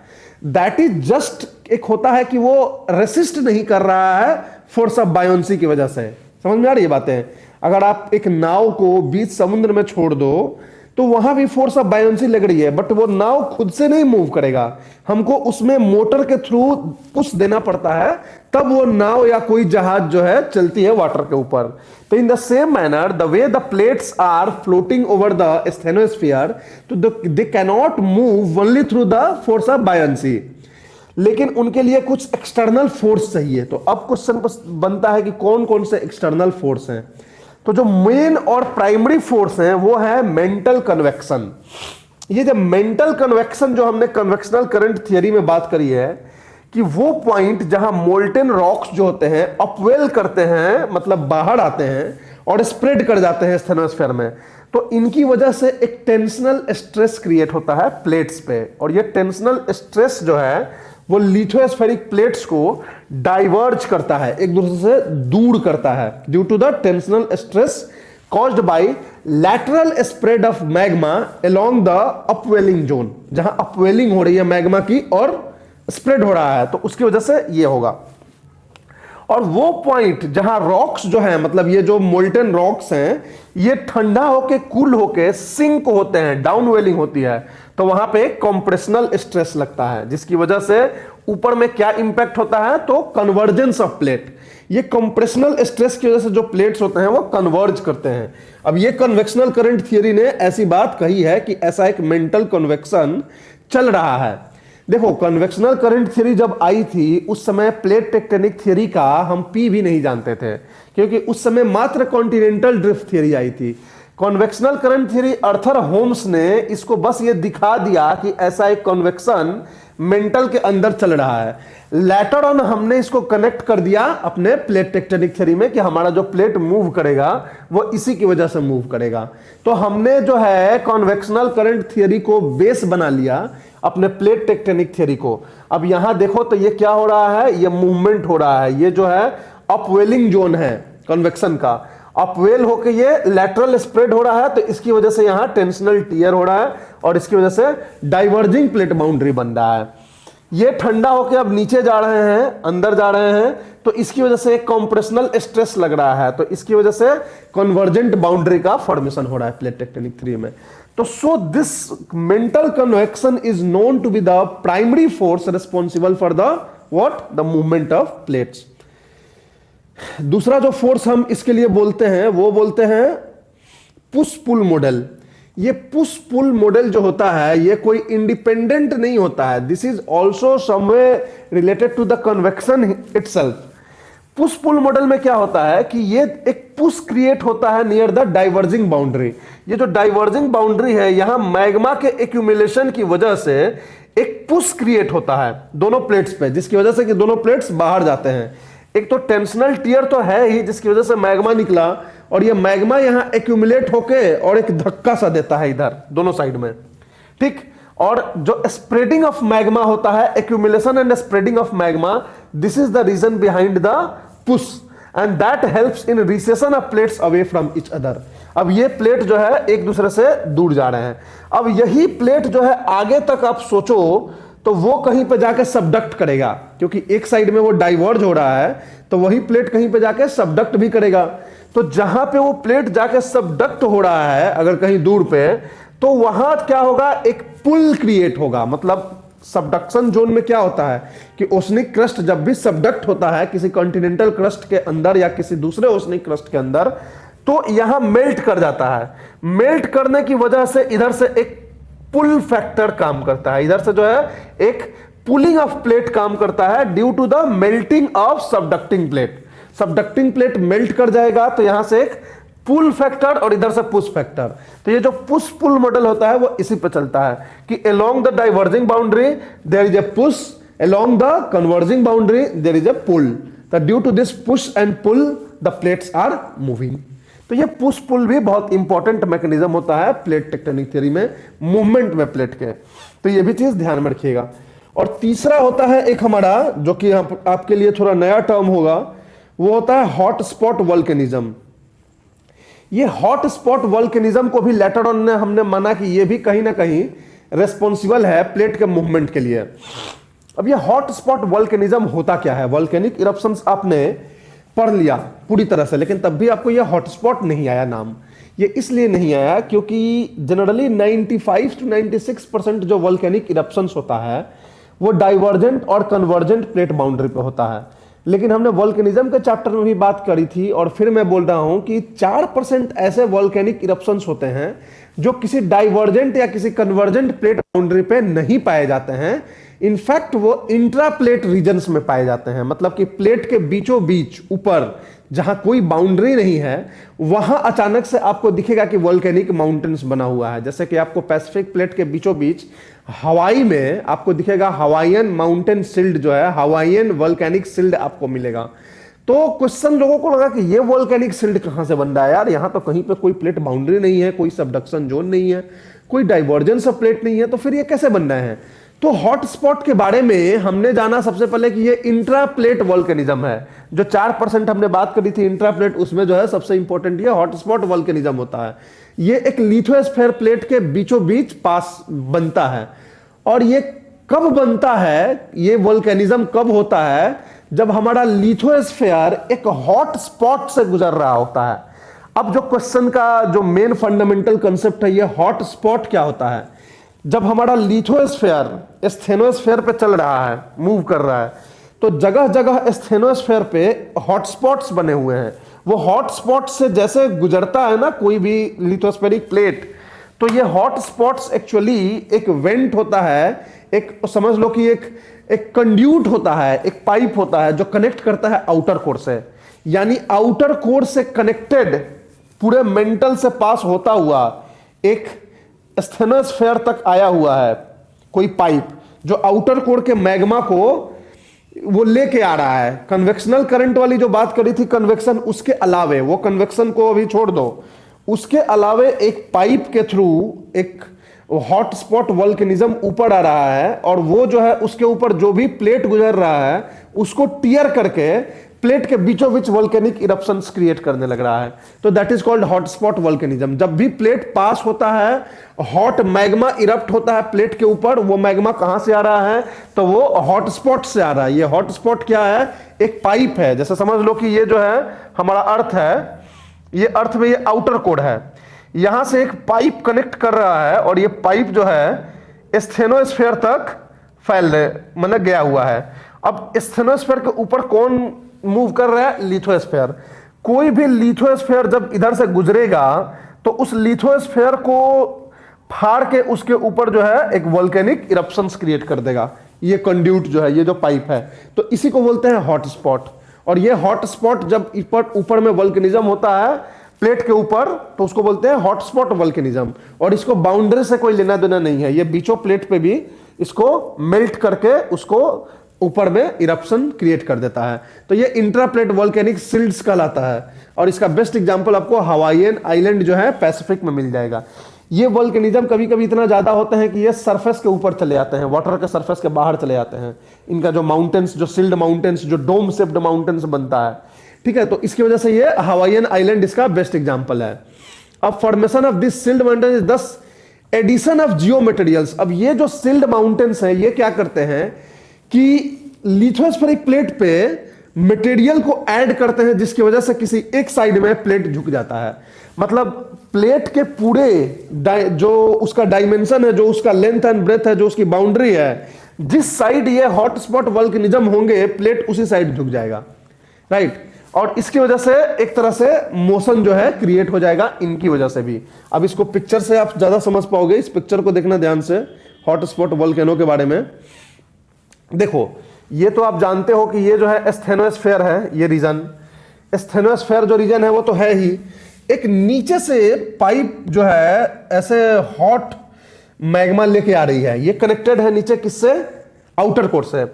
दैट इज जस्ट एक होता है कि वो रेसिस्ट नहीं कर रहा है फोर्स ऑफ बायोंसी की वजह से। समझ में आ रही है बातें? अगर आप एक नाव को बीच समुद्र में छोड़ दो तो वहां भी फोर्स ऑफ बायोंसी लग रही है, बट वो नाव खुद से नहीं मूव करेगा, हमको उसमें मोटर के थ्रू पुश देना पड़ता है, तब वो नाव या कोई जहाज जो है चलती है वाटर के ऊपर। तो in the same manner the way the plates are floating over the asthenosphere, तो they cannot move only through the force of buoyancy, लेकिन उनके लिए कुछ एक्सटर्नल फोर्स चाहिए। तो अब क्वेश्चन बनता है कि कौन कौन से एक्सटर्नल फोर्स हैं। तो जो मेन और प्राइमरी फोर्स हैं वो है मेंटल कन्वेक्शन। ये जो मेंटल कन्वेक्शन जो हमने कन्वेक्शनल करंट थियरी में बात करी है कि वो पॉइंट जहां मोल्टेन रॉक्स जो होते हैं अपवेल करते हैं, मतलब बाहर आते हैं और स्प्रेड कर जाते हैं स्टेनोस्फीयर में, तो इनकी वजह से एक टेंशनल स्ट्रेस क्रिएट होता है प्लेट्स पे। और ये टेंशनल स्ट्रेस जो है वो लिथोस्फेरिक प्लेट्स को डाइवर्ज करता है, एक दूसरे से दूर करता है, due to the tensional stress caused by lateral spread of magma along the upwelling zone. जहां अपवेलिंग हो रही है मैग्मा की और स्प्रेड हो रहा है, तो उसकी वजह से ये होगा। और वो पॉइंट जहां रॉक्स जो है, मतलब ये जो मोल्टन रॉक्स हैं, ये ठंडा होके कूल होके सिंक होते हैं, डाउन वेलिंग होती है, तो वहां पे कंप्रेशनल स्ट्रेस लगता है, जिसकी वजह से ऊपर में क्या इंपैक्ट होता है, तो कन्वर्जेंस ऑफ प्लेट। ये कंप्रेशनल स्ट्रेस की वजह से जो प्लेट्स होते हैं वो कन्वर्ज करते हैं। अब ये कन्वेक्शनल करंट थियरी ने ऐसी बात कही है कि ऐसा एक मेंटल कन्वेक्शन चल रहा है। देखो, कन्वेक्शनल करंट थ्योरी जब आई थी उस समय प्लेट टेक्टोनिक थ्योरी का हम पी भी नहीं जानते थे, क्योंकि उस समय मात्र कॉन्टिनेंटल ड्रिफ्ट थ्योरी आई थी। कन्वेक्शनल करंट थ्योरी, अर्थर होम्स ने इसको बस ये दिखा दिया कि ऐसा एक कन्वेक्शन मेंटल के अंदर चल रहा है। लेटर ऑन हमने इसको कनेक्ट कर दिया अपने प्लेट टेक्टोनिक थ्योरी में कि हमारा जो प्लेट मूव करेगा वो इसी की वजह से मूव करेगा। तो हमने जो है कन्वेक्शनल करंट थ्योरी को बेस बना लिया अपने प्लेट टेक्टोनिक थ्योरी को। अब यहां देखो तो ये क्या हो रहा है, ये मूवमेंट हो रहा है, ये जो है अपवेलिंग जोन है कन्वेक्शन का, अपवेल होके ये लैटरल स्प्रेड हो रहा है, तो इसकी वजह से यहां टेंशनल टियर हो रहा है और इसकी वजह से डाइवर्जिंग प्लेट बाउंड्री बन रहा है। ये ठंडा होके अब नीचे जा रहे हैं, अंदर जा रहे हैं, तो इसकी वजह से एक कंप्रेशनल स्ट्रेस लग रहा है, तो इसकी वजह से कन्वर्जेंट बाउंड्री का फॉर्मेशन हो रहा है प्लेट टेक्टोनिक थ्योरी में। तो so this mantle convection is known to be the primary force responsible for the what, the movement of plates. दूसरा जो फोर्स हम इसके लिए बोलते हैं वो बोलते हैं पुश पुल मॉडल। ये पुश पुल मॉडल जो होता है ये कोई इंडिपेंडेंट नहीं होता है, this is also somewhere related to the convection itself. Push pull model में क्या होता है कि ये एक पुश क्रिएट होता है नियर द डाइवर्जिंग बाउंड्री। ये जो डाइवर्जिंग बाउंड्री है, यहां मैग्मा के एक्यूमुलेशन की वजह से एक पुश क्रिएट होता है दोनों प्लेट्स पे, जिसकी वजह से कि दोनों प्लेट्स बाहर जाते हैं। एक तो टेंशनल टियर तो है ही, जिसकी वजह से मैग्मा निकला, और ये मैग्मा यहां एक्यूमुलेट होके और एक धक्का सा देता है इधर दोनों साइड में, ठीक। और जो स्प्रेडिंग ऑफ मैग्मा होता है, accumulation and spreading of magma, this is the reason behind the push and that helps in recession of plates away from each other. अब ये प्लेट जो है एक दूसरे से दूर जा रहे हैं। अब यही प्लेट जो है आगे तक आप सोचो तो वो कहीं पे जाके सबडक्ट करेगा, क्योंकि एक साइड में वो डाइवर्ज हो रहा है, तो वही प्लेट कहीं पे जाके सबडक्ट भी करेगा। तो जहां पे वो प्लेट जाके सबडक्ट हो रहा है अगर कहीं दूर पे, तो वहां क्या होगा, एक पुल क्रिएट होगा। मतलब सबडक्शन जोन में क्या होता है कि ओशनिक क्रस्ट जब भी सबडक्ट होता है किसी कॉन्टिनेंटल क्रस्ट के अंदर या किसी दूसरे ओशनिक क्रस्ट के अंदर, तो यहां मेल्ट कर जाता है। मेल्ट करने की वजह से इधर से एक पुल फैक्टर काम करता है, इधर से जो है एक पुलिंग ऑफ प्लेट काम करता है due to the melting of subducting plate. Subducting plate melt कर जाएगा तो यहां से एक पुल फैक्टर और इधर से पुश फैक्टर। तो ये जो पुश पुल मॉडल होता है वो इसी पे चलता है कि along the diverging boundary there is a push, along the converging boundary there is a pull. तो due to this push and pull the plates are moving. तो ये पुश पुल भी बहुत इंपॉर्टेंट मैकेनिज्म होता है प्लेट टेक्टोनिक थ्योरी में, मूवमेंट में प्लेट के। तो ये भी चीज ध्यान में रखिएगा। और तीसरा होता है एक हमारा, जो कि आपके लिए थोड़ा नया टर्म होगा, वो होता है हॉट स्पॉट वोल्केनिज्म। ये हॉट स्पॉट वोल्केनिज्म को भी लेटर ऑन ने हमने माना कि ये भी कहीं ना कहीं रेस्पॉन्सिबल है प्लेट के मूवमेंट के लिए। अब ये हॉट स्पॉट वोल्केनिज्म होता क्या है? वोल्केनिक इरप्शंस आपने पढ़ लिया पूरी तरह से, लेकिन तब भी आपको यह हॉटस्पॉट नहीं आया नाम। ये इसलिए नहीं आया क्योंकि जनरली 95 to 96% जो वोल्केनिक इरप्शंस होता है वो डाइवर्जेंट और कन्वर्जेंट प्लेट बाउंड्री पे होता है। लेकिन हमने वोल्केनिज्म के चैप्टर में भी बात करी थी, और फिर मैं बोल रहा हूं कि 4% ऐसे वोल्केनिक इरप्शंस होते हैं जो किसी डाइवर्जेंट या किसी कन्वर्जेंट प्लेट बाउंड्री पे नहीं पाए जाते हैं। इनफैक्ट वो इंट्रा प्लेट रीजन्स में पाए जाते हैं, मतलब कि प्लेट के बीचों बीच ऊपर जहां कोई बाउंड्री नहीं है वहां अचानक से आपको दिखेगा कि वोल्केनिक माउंटेन्स बना हुआ है। जैसे कि आपको पैसिफिक प्लेट के बीचों बीच हवाई में आपको दिखेगा हवाईयन माउंटेन सिल्ड, जो है हवाईयन वोल्केनिक सिल्ड आपको मिलेगा। तो क्वेश्चन लोगों को लगा कि ये वोल्केनिक सिल्ड कहां से बन रहा है यार, यहां तो कहीं पे कोई प्लेट बाउंड्री नहीं है, कोई सबडक्शन जोन नहीं है, कोई डाइवर्जेंस ऑफ प्लेट नहीं है, तो फिर ये कैसे बन रहे हैं? तो हॉट स्पॉट के बारे में हमने जाना सबसे पहले कि ये इंट्रा प्लेट वोल्केनिज्म है। जो 4% हमने बात करी थी इंट्रा प्लेट, उसमें जो है सबसे इंपॉर्टेंट ये हॉट स्पॉट वोल्केनिज्म होता है। ये एक लिथोस्फीयर प्लेट के बीचों बीच पास बनता है। और ये कब बनता है, ये वोल्केनिज्म कब होता है? जब हमारा लिथोस्फीयर एक हॉट स्पॉट से गुजर रहा होता है। अब जो क्वेश्चन का जो मेन फंडामेंटल कंसेप्ट है, ये हॉट स्पॉट क्या होता है। जब हमारा लिथोस्फीयर स्टेनोस्फीयर पे चल रहा है, मूव कर रहा है, तो जगह जगह स्टेनोस्फीयर पे हॉटस्पॉट्स बने हुए हैं। वो हॉटस्पॉट से जैसे गुजरता है ना कोई भी लिथोस्फेरिक प्लेट, तो ये हॉटस्पॉट्स एक्चुअली एक वेंट होता है, एक समझ लो कि एक कंड्यूट होता है, एक पाइप होता है जो कनेक्ट करता है आउटर कोर से। यानी आउटर कोर से कनेक्टेड पूरे मेंटल से पास होता हुआ एक स्टेनोस्फीयर तक आया हुआ है कोई पाइप, जो आउटर कोर के मैग्मा को वो लेके आ रहा है। कन्वेक्शनल करंट वाली जो बात करी थी, कन्वेक्शन, उसके अलावे, वो कन्वेक्शन को अभी छोड़ दो, उसके अलावे एक पाइप के थ्रू एक हॉटस्पॉट वोल्केनिज्म ऊपर आ रहा है, और वो जो है उसके ऊपर जो भी प्लेट गुजर रहा है उसको टीयर करके प्लेट के बीचों बीच वोल्केनिक इरप्शंस क्रिएट करने लग रहा है। तो that is called hotspot volcanism. जब भी प्लेट पास होता है, हॉट मैग्मा इरप्ट होता है प्लेट के ऊपर, वो मैग्मा कहां से आ रहा है, तो वो हॉटस्पॉट से आ रहा है। ये हॉटस्पॉट क्या है, एक पाइप है। जैसे समझ लो कि ये जो है हमारा अर्थ है, ये अर्थ में ये आउटर कोर है, यहां से एक पाइप कनेक्ट कर रहा है, और ये पाइप जो है स्टेनोस्फीयर तक फैल मतलब गया हुआ है। अब स्टेनोस्फीयर के ऊपर कौन मूव कर रहा है, लिथोस्फीयर। कोई भी लिथोस्फीयर जब इधर से गुजरेगा तो उस लिथोस्फीयर को फाड़ के उसके ऊपर जो है एक वोल्केनिक इरप्शंस क्रिएट कर देगा, ये कंड्यूट जो है, ये जो पाइप है। तो इसी को बोलते हैं हॉटस्पॉट। और ये हॉटस्पॉट जब ऊपर में वोल्केनिज्म होता है प्लेट के ऊपर, तो उसको बोलते हैं हॉटस्पॉट वोल्केनिज्म। और इसको बाउंड्री से कोई लेना देना नहीं है, ये बीचों प्लेट पे भी इसको मेल्ट करके उसको ऊपर में इरप्शन क्रिएट कर देता है। तो ये इंट्राप्लेट वोल्केनिक शिल्ड्स कहलाता है। और इसका बेस्ट एग्जांपल आपको हवाईयन आइलैंड जो है पैसिफिक में मिल जाएगा। ये वोल्केनिज्म कभी कभी इतना ज्यादा होते हैं कि ये सरफेस के ऊपर चले जाते हैं, वाटर के सरफेस के बाहर चले जाते हैं। इनका जो माउंटेन्स, जो सिल्ड माउंटेन्स, जो डोम शेप्ड माउंटेन्स बनता है, ठीक है, तो इसकी वजह से ये हवाईयन आइलैंड इसका बेस्ट एग्जांपल है। अब formation of this shield mountain is this addition of geo materials. अब ये जो सिल्ड माउंटेन्स हैं, ये क्या करते हैं कि लिथोस्फेरिक प्लेट पे मटेरियल को ऐड करते हैं, जिसकी वजह से किसी एक साइड में प्लेट झुक जाता है। मतलब प्लेट के पूरे जो उसका डायमेंशन है, जो उसका लेंथ एंड ब्रेथ है, जो उसकी बाउंड्री है, जिस साइड ये हॉटस्पॉट वोल्केनिज्म होंगे प्लेट उसी साइड झुक जाएगा, राइट। और इसकी वजह से एक तरह से मोशन जो है क्रिएट हो जाएगा इनकी वजह से भी। अब इसको पिक्चर से आप ज्यादा समझ पाओगे, इस पिक्चर को देखना ध्यान से, हॉटस्पॉट वोल्केनो के बारे में। देखो, ये तो आप जानते हो कि ये जो है स्टेनोस्फीयर है, ये रीजन, स्टेनोस्फीयर जो रीजन है वो तो है ही। एक नीचे से पाइप जो है ऐसे हॉट मैग्मा लेके आ रही है, ये कनेक्टेड है नीचे किससे, आउटर कोर से,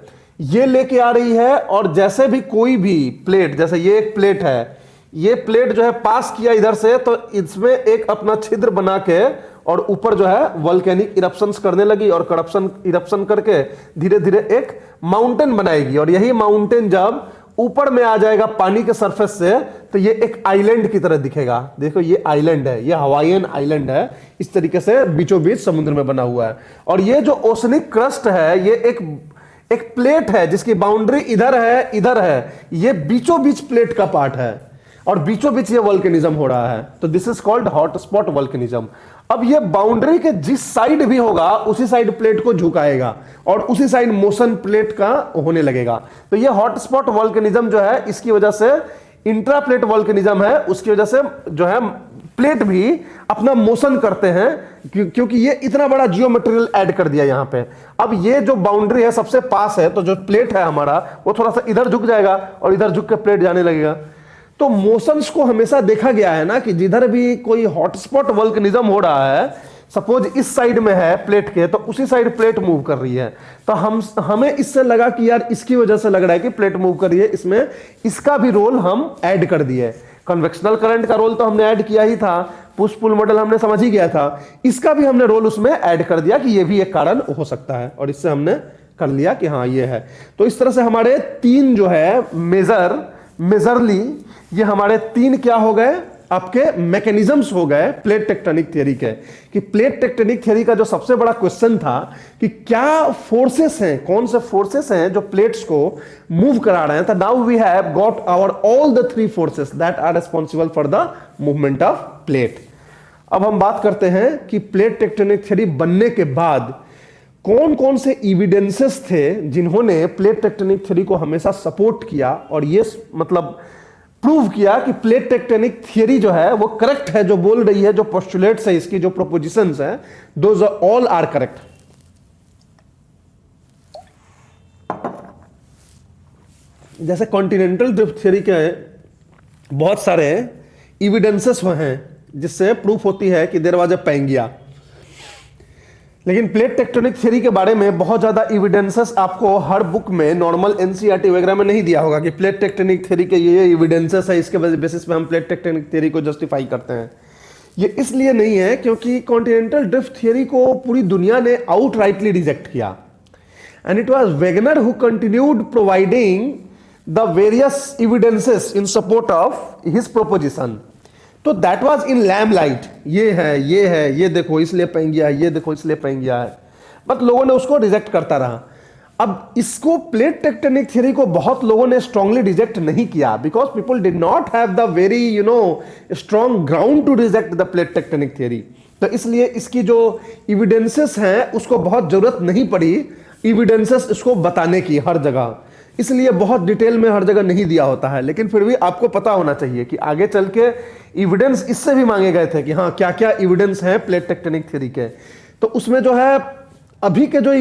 ये लेके आ रही है। और जैसे भी कोई भी प्लेट, जैसे ये एक प्लेट है, ये प्लेट जो है पास किया इधर से, तो इसमें एक अपना छिद्र बना के और ऊपर जो है वोल्केनिक इरप्शंस करने लगी, और इरप्शन करके धीरे धीरे एक माउंटेन बनाएगी। और यही माउंटेन जब ऊपर में आ जाएगा पानी के सरफेस से, तो ये एक आइलैंड की तरह दिखेगा। देखो, ये आइलैंड है, ये हवाईयन आइलैंड है, इस तरीके से बीचों बीच समुद्र में बना हुआ है। और ये जो ओशनिक क्रस्ट है, ये एक प्लेट है जिसकी बाउंड्री इधर है, इधर है, ये बीचों बीच प्लेट का पार्ट है, और बीचों बीच ये वोल्केनिज्म हो रहा है। तो this is called hotspot volcanism. अब ये बाउंड्री के जिस साइड भी होगा उसी साइड प्लेट को झुकाएगा, और उसी साइड मोशन प्लेट का होने लगेगा। तो ये हॉटस्पॉट वोल्केनिज्म जो है, इसकी वजह से इंट्रा प्लेट वोल्केनिज्म है, उसकी वजह से जो है प्लेट भी अपना मोशन करते हैं, क्योंकि ये इतना बड़ा जियो मटेरियल ऐड कर दिया यहां पे। अब ये जो बाउंड्री है सबसे पास है, तो जो प्लेट है हमारा वो थोड़ा सा इधर झुक जाएगा और इधर झुक के प्लेट जाने लगेगा। तो मोशंस को हमेशा देखा गया है ना कि जिधर भी कोई हॉटस्पॉट वोल्केनिज्म हो रहा है, सपोज इस साइड में है प्लेट के, तो उसी साइड प्लेट मूव कर रही है। तो हमें इससे लगा कि यार इसकी वजह से लग रहा है कि प्लेट मूव कर रही है, इसमें इसका भी रोल हम ऐड कर दिए। कन्वेक्शनल करंट का रोल तो हमने ऐड किया ही था, पुश पुल मॉडल हमने समझ ही गया था, इसका भी हमने रोल उसमें ऐड कर दिया कि ये भी एक कारण हो सकता है, और इससे हमने कर लिया कि हाँ ये है। तो इस तरह से हमारे तीन जो है मेजरली ये हमारे तीन क्या हो गए, आपके मैकेनिज्म्स हो गए प्लेट टेक्टोनिक थ्योरी के, कि प्लेट टेक्टोनिक थ्योरी का जो सबसे बड़ा क्वेश्चन था कि क्या फोर्सेस हैं, कौन से फोर्सेस हैं जो प्लेट्स को मूव करा रहे हैं। तो now we have got our all the three forces that are responsible for the movement of plate. अब हम बात करते हैं कि प्लेट टेक्टोनिक थ्योरी बनने के बाद कौन कौन से एविडेंसेस थे जिन्होंने प्लेट टेक्टोनिक थ्योरी को हमेशा सपोर्ट किया और ये मतलब प्रूव किया कि प्लेट टेक्टोनिक थ्योरी जो है वो करेक्ट है, जो बोल रही है, जो पोस्टुलेट्स है, इसकी जो प्रोपोजिशंस है, दोज ऑल आर करेक्ट। जैसे कॉन्टिनेंटल ड्रिफ्ट थ्योरी के बहुत सारे एविडेंसेस हैं जिससे प्रूफ होती है कि देयर वाज अ पैंगिया, लेकिन प्लेट टेक्टोनिक थ्योरी के बारे में बहुत ज्यादा एविडेंसेस आपको हर बुक में नॉर्मल एनसीईआरटी वगैरह में नहीं दिया होगा कि प्लेट टेक्टोनिक थ्योरी के ये एविडेंसेस है, इसके बेसिस पे हम प्लेट टेक्टोनिक थ्योरी को जस्टिफाई करते हैं। ये इसलिए नहीं है क्योंकि कॉन्टिनेंटल ड्रिफ्ट थ्योरी को पूरी दुनिया ने आउटराइटली रिजेक्ट किया, and it was Wegener who continued providing the various evidences in support of his proposition. तो दैट वाज इन लैम्पलाइट, ये है, ये देखो इसलिए पैंगिया है, ये देखो इसलिए पैंगिया है, बट लोगों ने उसको रिजेक्ट करता रहा। अब इसको प्लेट टेक्टोनिक थ्योरी को बहुत लोगों ने स्ट्रांगली रिजेक्ट नहीं किया, because people did not have the very strong ground to reject the plate tectonic theory. तो इसलिए इसकी जो एविडेंसेस हैं उसको बहुत जरूरत नहीं पड़ी एविडेंसेस इसको बताने की हर जगह, इसलिए बहुत डिटेल में हर जगह नहीं दिया होता है। लेकिन फिर भी आपको पता होना चाहिए कि आगे चल के एविडेंस इससे भी मांगे गए थे कि हाँ क्या क्या एविडेंस हैं प्लेट टेक्टोनिक थ्योरी के। तो उसमें जो है अभी के जो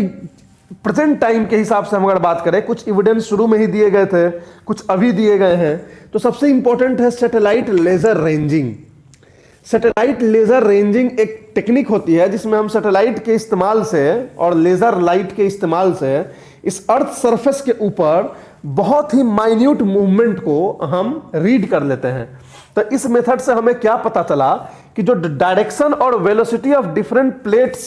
प्रेजेंट टाइम के हिसाब से हम अगर बात करें, कुछ एविडेंस शुरू में ही दिए गए थे, कुछ अभी दिए गए हैं। तो सबसे इंपॉर्टेंट है satellite laser ranging. Satellite laser ranging एक टेक्निक होती है जिसमें हम सैटेलाइट के इस्तेमाल से और लेजर लाइट के इस्तेमाल से इस अर्थ सरफेस के ऊपर बहुत ही माइन्यूट मूवमेंट को हम रीड कर लेते हैं। तो इस मेथड से हमें क्या पता चला कि जो डायरेक्शन और वेलोसिटी ऑफ डिफरेंट प्लेट्स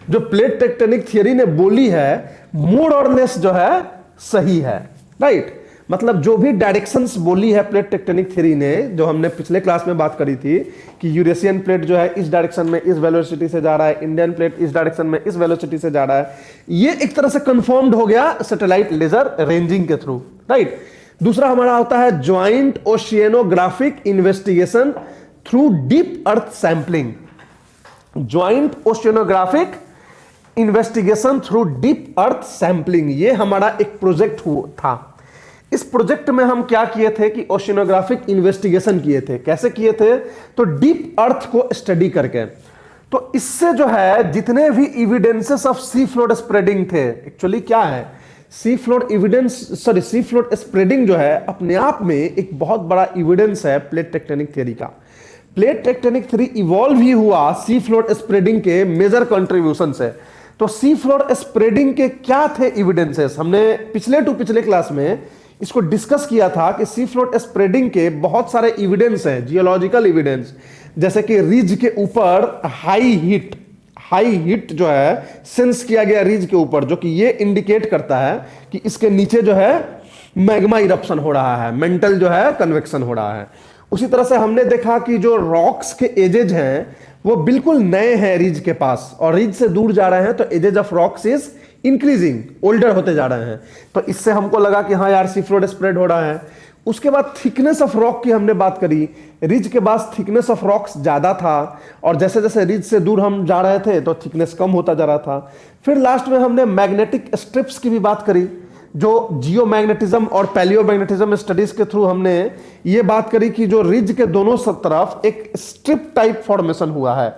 जो प्लेट टेक्टोनिक थ्योरी ने बोली है, मोर और लेस जो है सही है, राइट। मतलब जो भी डायरेक्शंस बोली है प्लेट टेक्टोनिक थ्योरी ने, जो हमने पिछले क्लास में बात करी थी कि यूरेशियन प्लेट जो है इस डायरेक्शन में इस वेलोसिटी से जा रहा है, इंडियन प्लेट इस डायरेक्शन में इस वेलोसिटी से जा रहा है, ये एक तरह से कंफर्म्ड हो गया सैटेलाइट लेजर रेंजिंग के थ्रू, राइट। दूसरा हमारा होता है joint oceanographic investigation through deep earth sampling. Joint oceanographic investigation through deep earth sampling, ये हमारा एक प्रोजेक्ट था। इस प्रोजेक्ट में हम क्या किए थे कि ओशियनोग्राफिक इन्वेस्टिगेशन किए थे। कैसे किए थे? तो डीप अर्थ को स्टडी करके। तो इससे जो है जितने भी evidences of sea floor spreading थे, एक्चुअली क्या है सी फ्लोर स्प्रेडिंग जो है अपने आप में एक बहुत बड़ा एविडेंस है प्लेट टेक्टोनिक थ्योरी का। प्लेट टेक्टोनिक थ्योरी इवॉल्व ही हुआ सी फ्लोर स्प्रेडिंग के मेजर कंट्रीब्यूशन से। तो सी फ्लोर स्प्रेडिंग के क्या थे एविडेंसेस, हमने पिछले क्लास में इसको डिस्कस किया था कि सी फ्लोर स्प्रेडिंग के बहुत सारे एविडेंस हैं, जियोलॉजिकल एविडेंस, जैसे कि रिज के ऊपर हाई हीट जो है सेंस किया गया रिज के ऊपर, जो कि ये इंडिकेट करता है कि इसके नीचे जो है मैग्मा इरप्शन हो रहा है, मेंटल जो है कन्वेक्शन हो रहा है। उसी तरह से हमने देखा कि जो रॉक्स के एजेज हैं वो बिल्कुल नए हैं रिज के पास, और रिज से दूर जा रहे हैं तो edges of rocks is increasing, older होते जा रहे हैं। तो इससे हमको लगा कि हाँ यार सी फ्लोर स्प्रेड हो रहा है। उसके बाद थिकनेस ऑफ रॉक की हमने बात करी, रिज के पास थिकनेस ऑफ रॉक्स ज्यादा था, और जैसे जैसे रिज से दूर हम जा रहे थे तो थिकनेस कम होता जा रहा था। फिर लास्ट में हमने मैग्नेटिक स्ट्रिप्स की भी बात करी, जो जियोमैग्नेटिज्म और पैलियोमैग्नेटिज्म स्टडीज के थ्रू हमने ये बात करी कि जो रिज के दोनों तरफ एक स्ट्रिप टाइप फॉर्मेशन हुआ है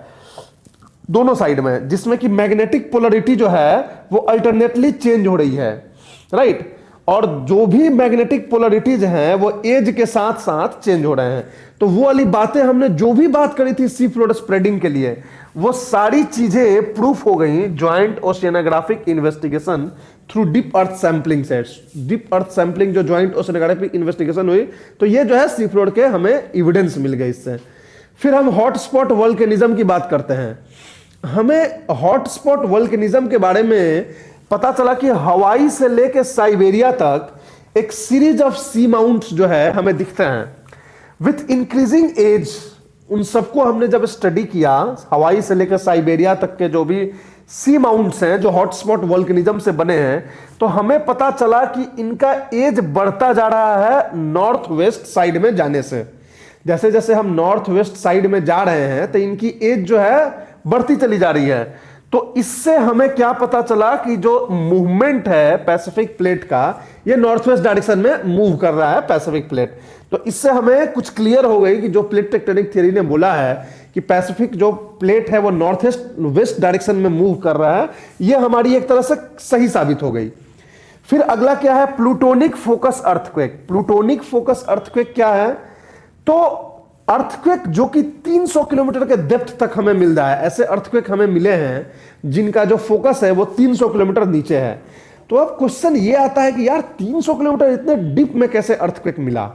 दोनों साइड में, जिसमें कि मैग्नेटिक पोलरिटी जो है वो अल्टरनेटली चेंज हो रही है, राइट। और जो भी मैग्नेटिक पोलरिटीज हैं वो एज के साथ साथ चेंज हो रहे हैं। तो वो वाली बातें हमने जो भी बात करी थी सी फ्लोर स्प्रेडिंग के लिए, वो सारी चीजें प्रूफ हो गई joint oceanographic investigation through deep earth sampling से। डीप अर्थ सैंपलिंग जो ज्वाइंट ओशियनोग्राफिक इन्वेस्टिगेशन हुई, तो ये जो है सी फ्लोर के हमें एविडेंस मिल गए इससे। फिर हम हॉटस्पॉट वोल्केनिज्म की बात करते हैं। हमें हॉटस्पॉट वोल्केनिज्म के बारे में पता चला कि हवाई से लेकर साइबेरिया तक एक सीरीज ऑफ सी माउंट्स जो है हमें दिखते हैं। विथ इंक्रीजिंग एज उन सबको हमने जब स्टडी किया, हवाई से लेकर साइबेरिया तक के जो भी सी माउंट्स हैं जो हॉटस्पॉट वोल्केनिज्म से बने हैं, तो हमें पता चला कि इनका एज बढ़ता जा रहा है नॉर्थ वेस्ट साइड में जाने से। जैसे जैसे हम नॉर्थ वेस्ट साइड में जा रहे हैं तो इनकी एज जो है बढ़ती चली जा रही है। तो इससे हमें क्या पता चला कि जो मूवमेंट है पैसिफिक प्लेट का, ये नॉर्थ वेस्ट डायरेक्शन में मूव कर रहा है पैसिफिक प्लेट। तो इससे हमें कुछ क्लियर हो गई कि जो प्लेट टेक्टोनिक थ्योरी ने बोला है कि पैसिफिक जो प्लेट है वो नॉर्थ वेस्ट डायरेक्शन में मूव कर रहा है, ये हमारी एक तरह से सही साबित हो गई। फिर अगला क्या है, plutonic focus earthquake. Plutonic focus earthquake क्या है, तो अर्थक्वेक जो कि 300 किलोमीटर के डेप्थ तक हमें मिल रहा है, ऐसे अर्थक्वेक हमें मिले हैं जिनका जो फोकस है वो 300 किलोमीटर नीचे है। तो अब क्वेश्चन ये आता है कि यार 300 किलोमीटर इतने डीप में कैसे अर्थक्वेक मिला,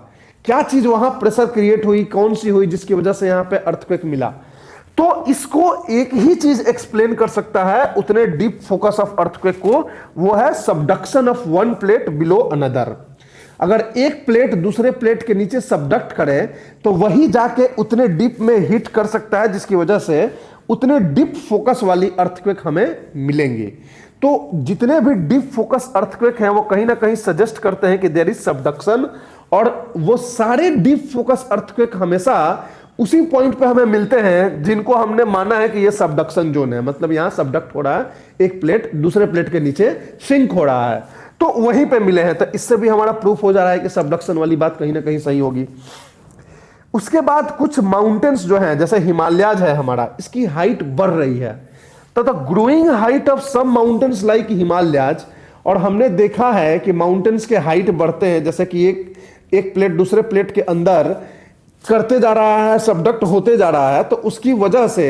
क्या चीज वहां प्रेशर क्रिएट हुई, कौन सी हुई जिसकी वजह से यहां पे अर्थक्वेक मिला। तो इसको एक ही चीज एक्सप्लेन कर सकता है उतने डीप फोकस ऑफ अर्थक्वेक को, वो है subduction of one plate below another. अगर एक प्लेट दूसरे प्लेट के नीचे सबडक्ट करे तो वही जाके उतने डीप में हिट कर सकता है जिसकी वजह से उतने डीप फोकस वाली अर्थक्वेक हमें मिलेंगे। तो जितने भी डीप फोकस अर्थक्वेक हैं वो कहीं ना कहीं सजेस्ट करते हैं कि देयर इज सबडक्शन, और वो सारे डीप फोकस अर्थक्वेक हमेशा उसी पॉइंट पे हमें मिलते हैं जिनको हमने माना है कि ये सबडक्शन जोन है, मतलब यहां सबडक्ट हो रहा है, एक प्लेट दूसरे प्लेट के नीचे सिंक हो रहा है, तो वहीं पे मिले हैं। तो इससे भी हमारा प्रूफ हो जा रहा है कि सबडक्शन वाली बात कहीं ना कहीं सही होगी। उसके बाद कुछ माउंटेन्स जो हैं, जैसे हिमालयाज है हमारा, इसकी हाइट बढ़ रही है, तो the growing height of some mountains like Himalayas, और हमने देखा है कि माउंटेन्स के हाइट बढ़ते हैं, जैसे कि एक प्लेट दूसरे प्लेट के अंदर करते जा रहा है, सबडक्ट होते जा रहा है, तो उसकी वजह से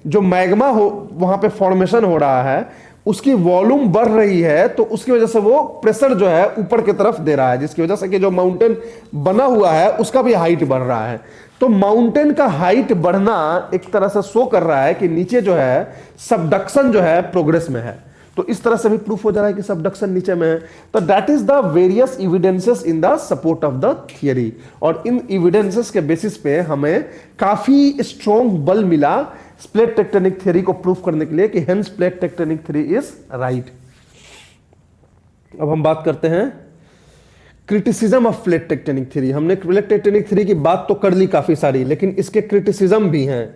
जो मैग्मा हो वहां पे फॉर्मेशन हो रहा है, उसकी वॉल्यूम बढ़ रही है, तो उसकी वजह से वो प्रेशर जो है ऊपर की तरफ दे रहा है, जिसकी वजह से कि जो माउंटेन बना हुआ है उसका भी हाइट बढ़ रहा है। तो माउंटेन का हाइट बढ़ना एक तरह से शो कर रहा है कि नीचे जो है सबडक्शन जो है प्रोग्रेस में है। तो इस तरह से भी प्रूफ हो जा रहा है कि सबडक्शन नीचे में है। तो that is the various evidences in the support of the theory, और इन एविडेंसेस के बेसिस पे हमें काफी स्ट्रॉन्ग बल मिला प्लेट टेक्टोनिक थ्योरी को प्रूफ करने के लिए कि hence plate tectonic theory is right. अब हम बात करते हैं criticism of plate tectonic theory. हमने प्लेट टेक्टोनिक थ्योरी की बात तो कर ली काफी सारी, लेकिन इसके क्रिटिसिज्म भी हैं,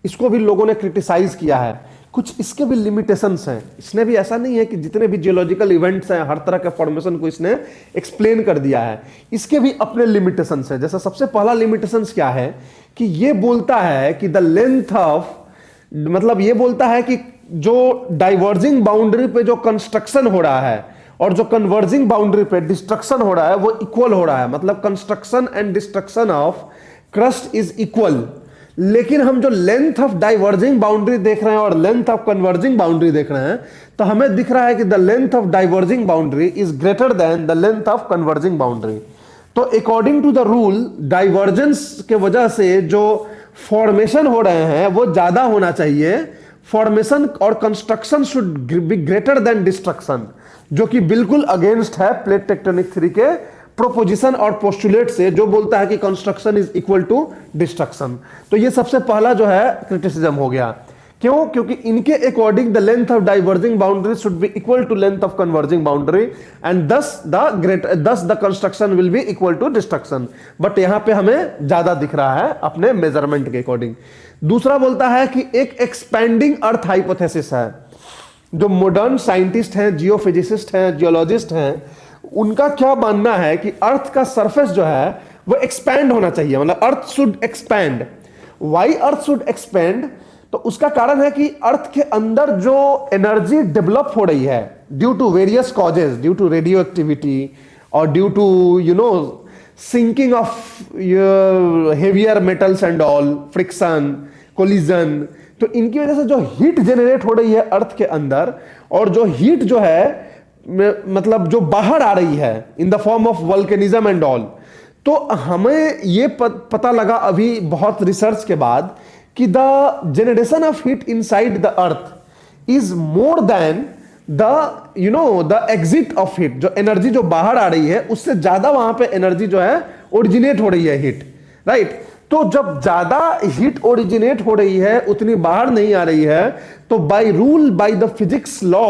इसको भी लोगों ने क्रिटिसाइज किया है, कुछ इसके भी लिमिटेशंस हैं। इसने भी ऐसा नहीं है कि जितने भी जियोलॉजिकल इवेंट्स हैं हर तरह के फॉर्मेशन को इसने एक्सप्लेन कर दिया है, इसके भी अपने लिमिटेशंस हैं। जैसे सबसे पहला लिमिटेशंस क्या है कि ये बोलता है कि द लेंथ ऑफ, मतलब ये बोलता है कि जो डाइवर्जिंग बाउंड्री पे जो कंस्ट्रक्शन हो रहा है और जो कन्वर्जिंग बाउंड्री पे डिस्ट्रक्शन हो रहा है वो इक्वल हो रहा है, मतलब construction and destruction of crust is equal. लेकिन हम जो लेंथ ऑफ डाइवर्जिंग बाउंड्री देख रहे हैं और लेंथ ऑफ कन्वर्जिंग बाउंड्री देख रहे हैं, तो हमें दिख रहा है कि the length of diverging boundary is greater than the length of converging boundary. तो according to the rule divergence के वजह से जो फॉर्मेशन हो रहे हैं वो ज्यादा होना चाहिए, फॉर्मेशन और construction should be greater than destruction, जो कि बिल्कुल अगेंस्ट है प्लेट टेक्टोनिक थ्योरी के प्रोपोजिशन और पोस्टुलेट से, जो बोलता है कि construction is equal to destruction. तो ये सबसे पहला जो है क्रिटिसिज्म हो गया। क्यों? क्योंकि इनके according the length of diverging boundary should be equal to length of converging boundary and thus the construction will be equal to destruction. But यहां पे हमें ज्यादा दिख रहा है अपने मेजरमेंट के अकॉर्डिंग। दूसरा बोलता है कि एक एक्सपेंडिंग अर्थ हाइपोथेसिस है। जो मॉडर्न साइंटिस्ट हैं, जियोफिजिसिस्ट हैं, जियोलॉजिस्ट हैं, उनका क्या मानना है कि अर्थ का सरफेस जो है वो एक्सपैंड होना चाहिए, मतलब earth should expand. Why earth should expand? तो उसका कारण है कि अर्थ के अंदर जो एनर्जी डेवलप हो रही है due to various causes, due to radio activity और due to sinking of heavier metals and all, friction, collision, तो इनकी वजह से जो हीट जनरेट हो रही है अर्थ के अंदर, और जो हीट जो है मतलब जो बाहर आ रही है इन the form of volcanism and all, तो हमें ये पता लगा अभी बहुत रिसर्च के बाद कि the generation of heat inside the earth is more than the exit of heat. जो एनर्जी जो बाहर आ रही है उससे ज्यादा वहां पे एनर्जी जो है ओरिजिनेट हो रही है हीट, राइट। तो तो जब ज्यादा हीट ओरिजिनेट हो रही है, उतनी बाहर नहीं आ रही है, तो by rule, by the physics law,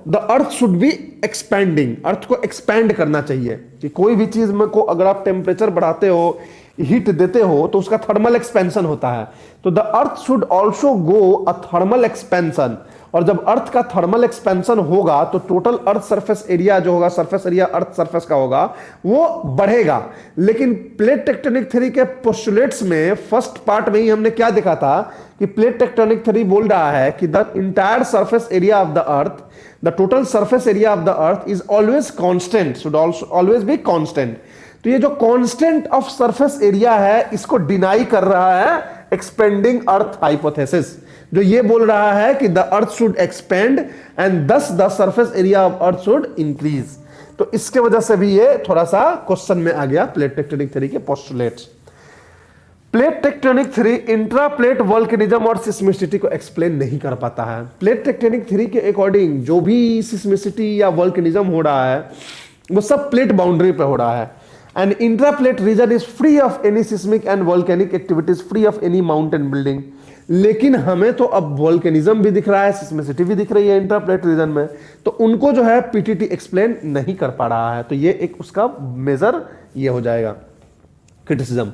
the earth should be expanding. Earth को एक्सपैंड करना चाहिए कि कोई भी चीज में को अगर आप टेम्परेचर बढ़ाते हो, हीट देते हो, तो उसका थर्मल एक्सपेंशन होता है। तो the earth should also go a thermal expansion. और जब अर्थ का थर्मल एक्सपेंशन होगा तो टोटल अर्थ सरफेस एरिया जो होगा, सरफेस एरिया अर्थ सरफेस का होगा, वो बढ़ेगा। लेकिन प्लेट टेक्टोनिक थ्योरी के पोस्टुलेट्स में फर्स्ट पार्ट में ही हमने क्या देखा था कि प्लेट टेक्टोनिक थ्योरी बोल रहा है कि the entire surface area of the earth, the total surface area of the earth is always constant, should always be constant. तो ये जो कांस्टेंट ऑफ सरफेस एरिया है, इसको डिनाई कर रहा है एक्सपेंडिंग अर्थ हाइपोथेसिस, जो ये बोल रहा है कि the earth should expand and thus the surface area of earth should increase. तो इसके वजह से भी ये थोड़ा सा क्वेश्चन में आ गया प्लेट टेक्टोनिक थ्योरी के postulates. Plate tectonic theory intra plate volcanism और सिस्मिसिटी को एक्सप्लेन नहीं कर पाता है। प्लेट टेक्टोनिक थ्योरी के अकॉर्डिंग जो भी सिस्मिसिटी या वोल्केनिज्म हो रहा है, वो सब प्लेट बाउंड्री पे हो रहा है। And intraplate region is free of any seismic and volcanic activities, free of any mountain building. लेकिन हमें तो अब वोल्केनिज्म भी दिख रहा है, सिस्मिसिटी भी दिख रही है इंट्राप्लेट रीजन में, तो उनको जो है पीटीटी एक्सप्लेन नहीं कर पा रहा है। तो ये एक उसका मेजर ये हो जाएगा क्रिटिसिज्म।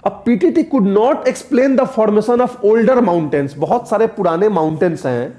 अब PTT could not explain the formation of older mountains. बहुत सारे पुराने माउंटेन्स हैं,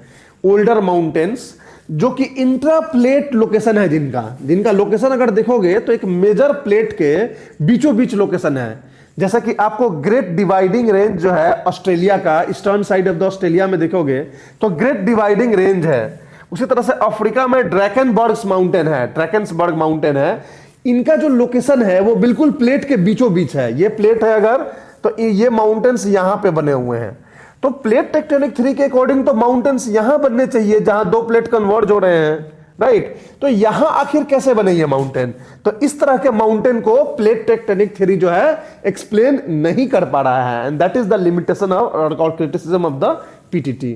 ओल्डर माउंटेन्स, जो कि इंट्रा प्लेट लोकेशन है, जिनका लोकेशन अगर देखोगे तो एक मेजर प्लेट के बीचों बीच लोकेशन है। जैसा कि आपको ग्रेट डिवाइडिंग रेंज जो है ऑस्ट्रेलिया का, eastern side of the Australia में देखोगे तो ग्रेट डिवाइडिंग रेंज है। उसी तरह से अफ्रीका में ड्रैकेनबर्ग माउंटेन है, ड्रैकेंसबर्ग माउंटेन है। इनका जो लोकेशन है वो बिल्कुल प्लेट के बीचों बीच है। ये प्लेट है अगर, तो ये माउंटेन्स यहां पे बने हुए हैं। तो प्लेट टेक्टोनिक थ्योरी के अकॉर्डिंग तो माउंटेन्स यहां बनने चाहिए जहां दो प्लेट कन्वर्ज हो रहे हैं, राइट। तो यहां आखिर कैसे बने ये माउंटेन? तो इस तरह के माउंटेन को प्लेट टेक्टोनिक थ्योरी जो है एक्सप्लेन नहीं कर पा रहा है, and that is the limitation और criticism of the PTT.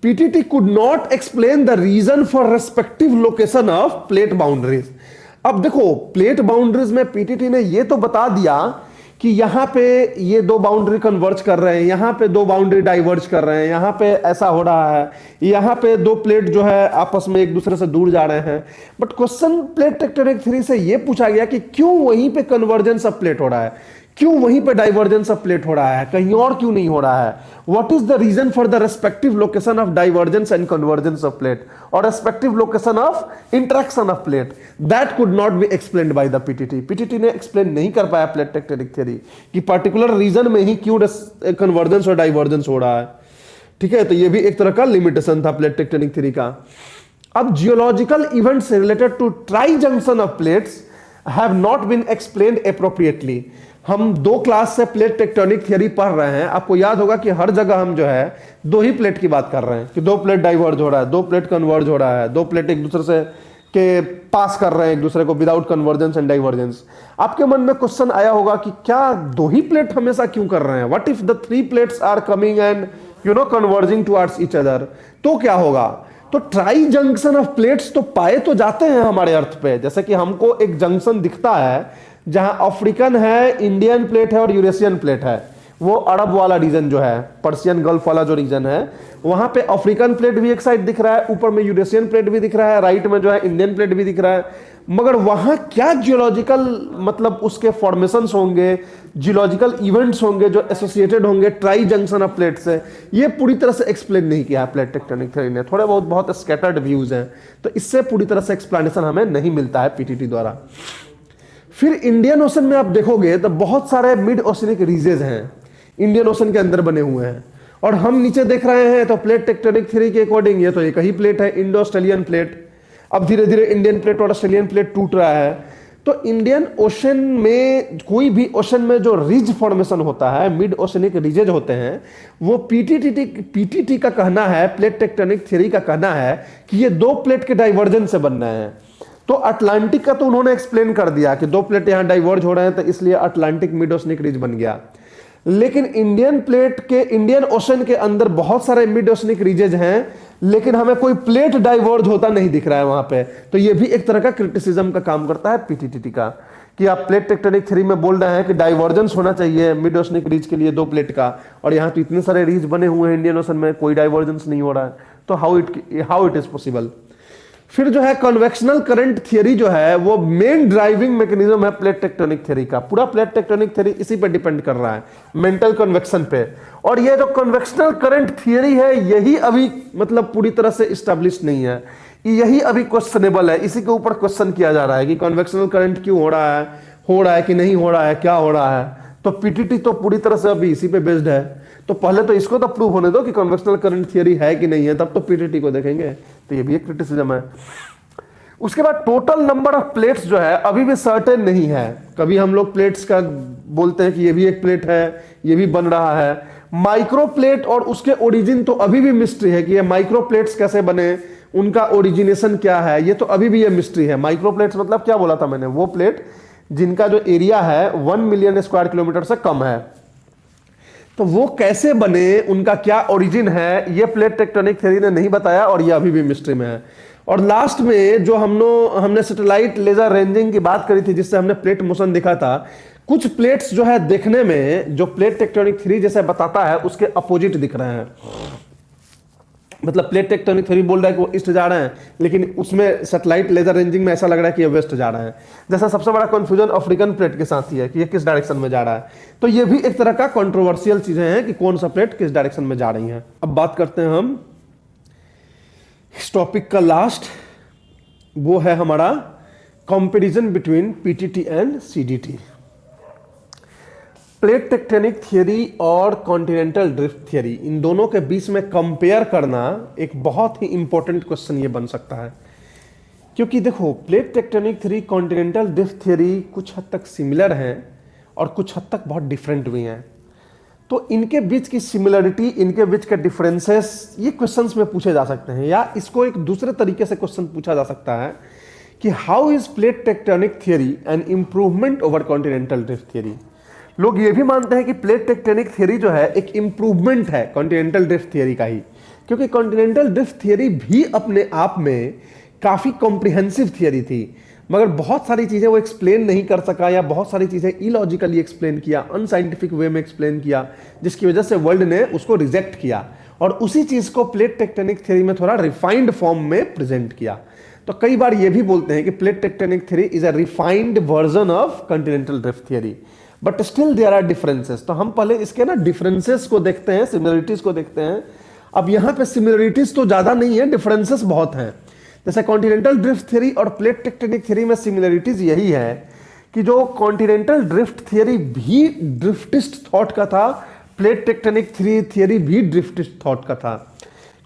PTT could not explain the reason for respective location of plate boundaries. अब देखो, प्लेट बाउंड्रीज में पीटीटी ने ये तो बता दिया कि यहां पे ये दो बाउंड्री कन्वर्ज कर रहे हैं, यहां पे दो बाउंड्री डाइवर्ज कर रहे हैं, यहां पे ऐसा हो रहा है, यहां पे दो प्लेट जो है आपस में एक दूसरे से दूर जा रहे हैं। But question plate tectonic theory से ये पूछा गया कि क्यों वहीं पे कन्वर्जेंस ऑफ प्लेट हो रहा है, क्यों वहीं पे डाइवर्जेंस ऑफ प्लेट हो रहा है, कहीं और क्यों नहीं हो रहा है? What is the reason for the respective location of divergence and convergence of plate, और respective location of interaction of plate? That could not be explained by the PTT. PTT ने एक्सप्लेन नहीं कर पाया प्लेट टेक्टोनिक थ्योरी कि पर्टिकुलर रीजन में ही क्यों कन्वर्जेंस और डाइवर्जेंस हो रहा है। ठीक है, तो ये भी एक तरह का लिमिटेशन था प्लेट टेक्टोनिक थ्योरी का। अब geological events related to tri junction of plates have not been explained appropriately. हम 2 क्लास से प्लेट टेक्टोनिक थ्योरी पढ़ रहे हैं। आपको याद होगा कि हर जगह हम जो है 2 ही प्लेट की बात कर रहे हैं कि 2 प्लेट डाइवर्ज हो रहा है, 2 प्लेट कन्वर्ज हो रहा है, 2 प्लेट एक दूसरे से के पास कर रहे हैं एक दूसरे को विदाउट कन्वर्जेंस एंड डाइवर्जेंस। आपके मन में क्वेश्चन आया होगा कि क्या 2 ही प्लेट हमेशा क्यों कर रहे हैं? What if the 3 plates are coming and converging towards each other, तो क्या होगा? तो ट्राई जंक्शन ऑफ प्लेट्स तो पाए तो जाते हैं हमारे अर्थ पे। जैसे कि हमको एक जंक्शन दिखता है जहां अफ्रीकन है, इंडियन प्लेट है और यूरेशियन प्लेट है। वो अरब वाला रीजन जो है, पर्शियन गल्फ वाला जो रीजन है, वहां पे अफ्रीकन प्लेट भी एक साइड दिख रहा है, ऊपर में यूरेशियन प्लेट भी दिख रहा है, राइट में जो है इंडियन प्लेट भी दिख रहा है। मगर वहां क्या जियोलॉजिकल मतलब उसके फॉर्मेशंस होंगे, जियोलॉजिकल इवेंट्स होंगे जो एसोसिएटेड होंगे ट्राई जंक्शन ऑफ प्लेट से, ये पूरी तरह से एक्सप्लेन नहीं किया है प्लेट टेक्टोनिक थ्योरी ने। थोड़े बहुत स्कैटर्ड व्यूज हैं, तो इससे पूरी तरह से एक्सप्लेनेशन हमें नहीं मिलता है पीटीटी द्वारा। फिर इंडियन ओशन में आप देखोगे तो बहुत सारे मिड ओशनिक रीजेज हैं इंडियन ओशन के अंदर बने हुए हैं, और हम नीचे देख रहे हैं तो प्लेट टेक्टोनिक थ्योरी के अकॉर्डिंग ये तो एक ही प्लेट है, इंडो ऑस्ट्रेलियन प्लेट। अब धीरे धीरे इंडियन प्लेट और ऑस्ट्रेलियन प्लेट टूट रहा है। तो इंडियन ओशन में, कोई भी ओशन में जो रिज फॉर्मेशन होता है, मिड ओशनिक रिजेज होते हैं, वो पीटीटी का कहना है, प्लेट टेक्टोनिक थ्योरी का कहना है कि ये 2 प्लेट के डाइवर्जेंस से बन रहे हैं। तो अटलांटिक का तो उन्होंने एक्सप्लेन कर दिया कि 2 प्लेट यहां डाइवर्ज हो रहे हैं, तो इसलिए अटलांटिक मिड ओशनिक रिज बन गया। लेकिन इंडियन ओशन के अंदर बहुत सारे मिड ओशनिक रीजेज हैं लेकिन हमें कोई प्लेट डाइवर्ज होता नहीं दिख रहा है वहां पे। तो ये भी एक तरह का क्रिटिसिज्म का काम करता है पीटीटीटी का, कि आप प्लेट टेक्टोनिक थ्योरी में बोल रहे हैं कि डाइवर्जेंस होना चाहिए मिड ओशनिक रीज के लिए 2 प्लेट का, और यहाँ तो इतने सारे रीज बने हुए हैं इंडियन ओशन में, कोई डाइवर्जेंस नहीं हो रहा है, तो हाउ इट इज पॉसिबल। फिर जो है कन्वेक्शनल करंट थियरी जो है वो मेन ड्राइविंग मैकेनिज्म है प्लेट टेक्टोनिक थ्योरी का। पूरा प्लेट टेक्टोनिक थ्योरी इसी पे डिपेंड कर रहा है, मेंटल कन्वेक्शन पे। और ये जो कन्वेक्शनल करंट थियरी है यही अभी मतलब पूरी तरह से इस्टेब्लिश नहीं है, यही अभी क्वेश्चनेबल है, इसी के ऊपर क्वेश्चन किया जा रहा है कि कन्वेक्शनल करंट क्यों हो रहा है कि नहीं हो रहा है, क्या हो रहा है। तो पीटीटी तो पूरी तरह से अभी इसी पे बेस्ड है, तो पहले तो इसको तो प्रूव होने दो कि कन्वेक्शनल करंट थियरी है कि नहीं है, तब तो पीटीटी को देखेंगे। तो ये भी एक क्रिटिसिज्म है। उसके बाद टोटल नंबर ऑफ प्लेट्स जो है अभी भी सर्टेन नहीं है। कभी हम लोग प्लेट्स का बोलते हैं कि ये भी एक प्लेट है, ये भी बन रहा है। माइक्रो प्लेट और उसके ओरिजिन तो अभी भी मिस्ट्री है कि ये माइक्रो प्लेट्स कैसे बने, उनका ओरिजिनेशन क्या है, ये तो अभी भी ये मिस्ट्री है। माइक्रो प्लेट्स मतलब क्या बोला था मैंने, वो प्लेट जिनका जो एरिया है 1 मिलियन स्क्वायर किलोमीटर से कम है, तो वो कैसे बने, उनका क्या ओरिजिन है, ये प्लेट टेक्टोनिक थ्योरी ने नहीं बताया और ये अभी भी मिस्ट्री में है। और लास्ट में जो हमने सैटेलाइट लेजर रेंजिंग की बात करी थी, जिससे हमने प्लेट मोशन देखा था, कुछ प्लेट्स जो है देखने में जो प्लेट टेक्टोनिक थ्योरी जैसे बताता है उसके अपोजिट दिख रहे हैं। मतलब प्लेट टेक्टोनिक थ्योरी बोल रहा है कि वो ईस्ट जा रहे हैं, लेकिन उसमें सैटेलाइट लेजर रेंजिंग में ऐसा लग रहा है कि ये वेस्ट जा रहे हैं। जैसा सबसे बड़ा कंफ्यूजन अफ्रीकन प्लेट के साथ ही है कि ये किस डायरेक्शन में जा रहा है। तो ये भी एक तरह का कंट्रोवर्शियल चीजें हैं कि कौन सा प्लेट किस डायरेक्शन में जा रही हैं। अब बात करते हैं हम इस टॉपिक का लास्ट, वो है हमारा comparison between PTT and CDT. Plate tectonic theory और कॉन्टिनेंटल ड्रिफ्ट थ्योरी, इन दोनों के बीच में कंपेयर करना एक बहुत ही इंपॉर्टेंट क्वेश्चन ये बन सकता है। क्योंकि देखो plate tectonic theory continental drift theory कुछ हद तक सिमिलर हैं और कुछ हद तक बहुत डिफरेंट भी हैं। तो इनके बीच की सिमिलरिटी, इनके बीच के डिफरेंसेस, ये क्वेश्चंस में पूछे जा सकते हैं, या इसको एक दूसरे तरीके से क्वेश्चन पूछा जा सकता है कि how is plate tectonic theory an improvement over continental drift theory. लोग ये भी मानते हैं कि प्लेट टेक्टोनिक थ्योरी जो है एक इंप्रूवमेंट है कॉन्टिनेंटल ड्रिफ्ट थ्योरी का ही, क्योंकि कॉन्टिनेंटल ड्रिफ्ट थ्योरी भी अपने आप में काफी कॉम्प्रिहेंसिव थ्योरी थी, मगर बहुत सारी चीजें वो एक्सप्लेन नहीं कर सका, या बहुत सारी चीजें इलॉजिकली एक्सप्लेन किया, अनसाइंटिफिक वे में एक्सप्लेन किया, जिसकी वजह से वर्ल्ड ने उसको रिजेक्ट किया और उसी चीज को प्लेट टेक्टोनिक थ्योरी में थोड़ा रिफाइंड फॉर्म में प्रेजेंट किया। तो कई बार ये भी बोलते हैं कि plate tectonic theory is a refined version of continental drift theory, but still there are differences. तो हम पहले इसके ना डिफरेंसेस को देखते हैं, सिमिलरिटीज को देखते हैं। अब यहाँ पे सिमिलरिटीज तो ज्यादा नहीं है, डिफरेंसेस बहुत हैं। जैसे कॉन्टिनेंटल ड्रिफ्ट थ्योरी और प्लेट टेक्टोनिक थ्योरी में सिमिलरिटीज यही है कि जो कॉन्टिनेंटल ड्रिफ्ट थ्योरी भी ड्रिफ्टिस्ट थॉट का था, प्लेट टेक्टोनिक थ्योरी भी ड्रिफ्टिस्ट थॉट का था।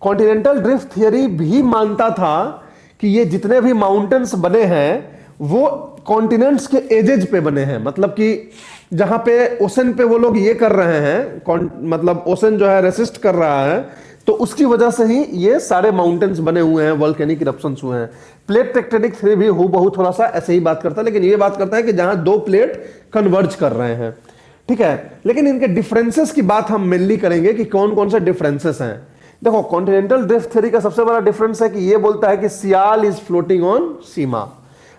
कॉन्टिनेंटल ड्रिफ्ट थ्योरी भी मानता था कि ये जितने भी माउंटेन्स बने हैं वो कॉन्टिनेंट्स के एजेज पे बने हैं, मतलब कि जहां पे ओशन पे वो लोग ये कर रहे हैं, मतलब ओशन जो है रेसिस्ट कर रहा है, तो उसकी वजह से ही ये सारे माउंटेन्स बने हुए हैं, वोल्केनिक इरप्शंस हुए हैं। प्लेट टेक्टोनिक थ्योरी भी हूबहू थोड़ा सा ऐसे ही बात करता है, लेकिन ये बात करता है कि जहां 2 प्लेट कन्वर्ज कर रहे हैं, ठीक है। लेकिन इनके डिफरेंसेस की बात हम मेनली करेंगे कि कौन कौन से डिफरेंसेस हैं। देखो कॉन्टिनेंटल ड्रिफ्ट थ्योरी का सबसे बड़ा डिफरेंस है कि ये बोलता है कि सियाल इज फ्लोटिंग ऑन सीमा,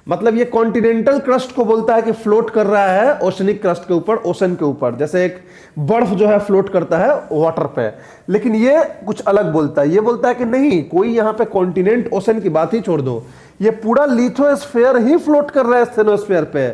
मतलब ये कॉन्टिनेंटल क्रस्ट को बोलता है कि फ्लोट कर रहा है ओशनिक क्रस्ट के ऊपर, ओशन के ऊपर, जैसे एक बर्फ जो है फ्लोट करता है वाटर पे। लेकिन ये कुछ अलग बोलता है, ये बोलता है कि नहीं, कोई यहाँ पे कॉन्टिनेंट ओशन की बात ही छोड़ दो, ये पूरा लिथोस्फीयर ही फ्लोट कर रहा है स्टेनोस्फीयर पे।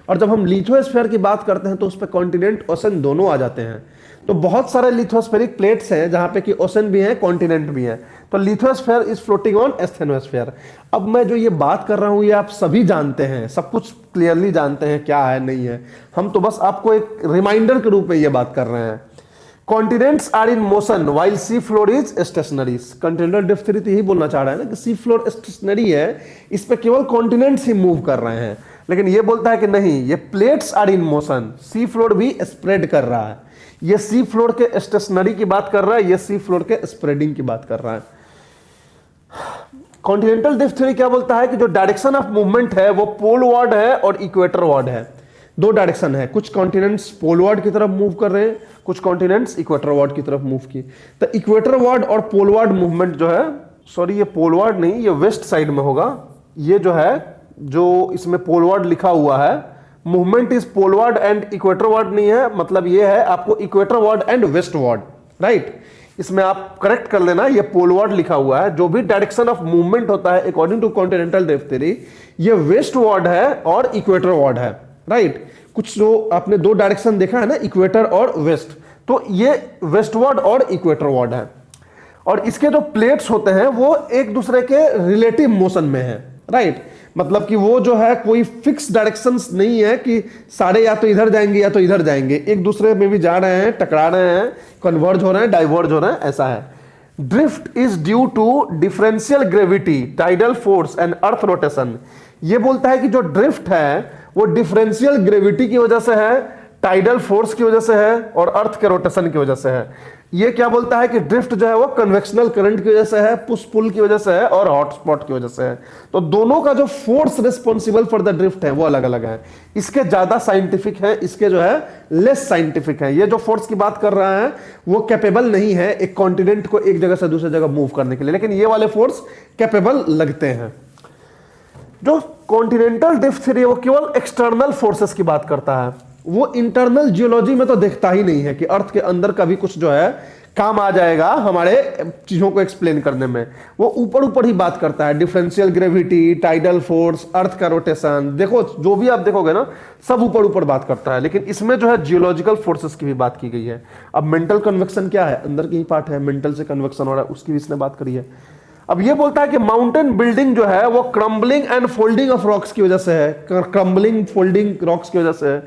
और जब हम लिथोस्फीयर की बात करते हैं तो उस पर कॉन्टिनेंट ओशन दोनों आ जाते हैं। तो बहुत सारे लिथोस्फेरिक प्लेट्स हैं जहां पे कि ओशन भी है, कॉन्टिनेंट भी है। तो लिथोस्फीयर इज फ्लोटिंग ऑन स्टेनोस्फीयर। अब मैं जो ये बात कर रहा हूं ये आप सभी जानते हैं, सब कुछ क्लियरली जानते हैं क्या है नहीं है, हम तो बस आपको एक रिमाइंडर के रूप में ये बात कर रहे हैं। Continents are in motion while sea floor is stationary. Continental drift theory तो यही बोलना चाह रहा है ना कि सी फ्लोर स्टेशनरी है, इस पे केवल कॉन्टिनेंट्स ही मूव कर रहे हैं। लेकिन ये बोलता है कि नहीं, ये plates are in motion, sea floor भी स्प्रेड कर रहा है। ये सी फ्लोर के स्टेशनरी की बात कर रहा है, ये सी फ्लोर के स्प्रेडिंग की बात कर रहा है। कॉन्टिनेंटल ड्रिफ्ट थ्योरी क्या बोलता है कि जो डायरेक्शन ऑफ मूवमेंट है वो पोलवार्ड है और इक्वेटर वार्ड है। 2 डायरेक्शन है, कुछ कॉन्टिनेंट्स पोलवार्ड की तरफ मूव कर रहे हैं, कुछ कॉन्टिनेंट्स इक्वेटर वार्ड की तरफ मूव किए। तो इक्वेटर वार्ड और पोलवार्ड मूवमेंट जो है सॉरी ये पोलवार्ड नहीं, ये वेस्ट साइड में होगा। ये जो है, जो इसमें पोलवार्ड लिखा हुआ है, movement is poleward and equatorward नहीं है, मतलब ये है आपको equatorward and westward, right. इसमें आप करेक्ट कर लेना, ये पोलवार्ड लिखा हुआ है। जो भी डायरेक्शन ऑफ मूवमेंट होता है according to continental drift theory, ये वेस्ट वार्ड है और इक्वेटर वार्ड है, राइट। कुछ जो आपने दो डायरेक्शन देखा है ना, इक्वेटर और वेस्ट, तो ये वेस्ट वार्ड और इक्वेटर वार्ड है। और इसके जो प्लेट्स होते हैं वो एक दूसरे के रिलेटिव मोशन में है, राइट। मतलब कि वो जो है कोई फिक्स डायरेक्शंस नहीं है कि सारे या तो इधर जाएंगे या तो इधर जाएंगे, एक दूसरे में भी जा रहे हैं, टकरा रहे हैं, कन्वर्ज हो रहे हैं, डाइवर्ज हो रहे हैं, ऐसा है। Drift is due to differential gravity, tidal force and earth rotation. ये बोलता है कि जो ड्रिफ्ट है वो डिफरेंशियल ग्रेविटी की वजह से है, टाइडल फोर्स की वजह से है और अर्थ के रोटेशन की वजह से है। ये क्या बोलता है कि ड्रिफ्ट जो है वो कन्वेक्शनल करंट की वजह से है, पुश पुल की वजह से है और हॉट स्पॉट की वजह से है। तो दोनों का जो force responsible for the drift है वो अलग अलग है। इसके ज्यादा साइंटिफिक है, इसके जो है लेस साइंटिफिक है। ये जो फोर्स की बात कर रहा है वो कैपेबल नहीं है एक कॉन्टिनेंट को एक जगह से दूसरी जगह मूव करने के लिए, लेकिन ये वाले फोर्स कैपेबल लगते हैं। जो कॉन्टिनेंटल ड्रिफ्ट थ्योरी वो केवल एक्सटर्नल फोर्सेस की बात करता है, वो इंटरनल जियोलॉजी में तो देखता ही नहीं है कि अर्थ के अंदर का भी कुछ जो है काम आ जाएगा हमारे चीजों को एक्सप्लेन करने में। वो ऊपर ऊपर ही बात करता है, डिफरेंशियल ग्रेविटी, टाइडल फोर्स, अर्थ का रोटेशन, देखो जो भी आप देखोगे ना सब ऊपर ऊपर बात करता है। लेकिन इसमें जो है जियोलॉजिकल फोर्सेस की भी बात की गई है। अब मेंटल कन्वेक्शन क्या है, अंदर की ही पार्ट है, मेंटल से कन्वेक्शन हो रहा है, उसकी भी इसने बात करी है। अब ये बोलता है कि माउंटेन बिल्डिंग जो है वो crumbling and folding of rocks की वजह से है, क्रम्बलिंग फोल्डिंग रॉक्स की वजह से है।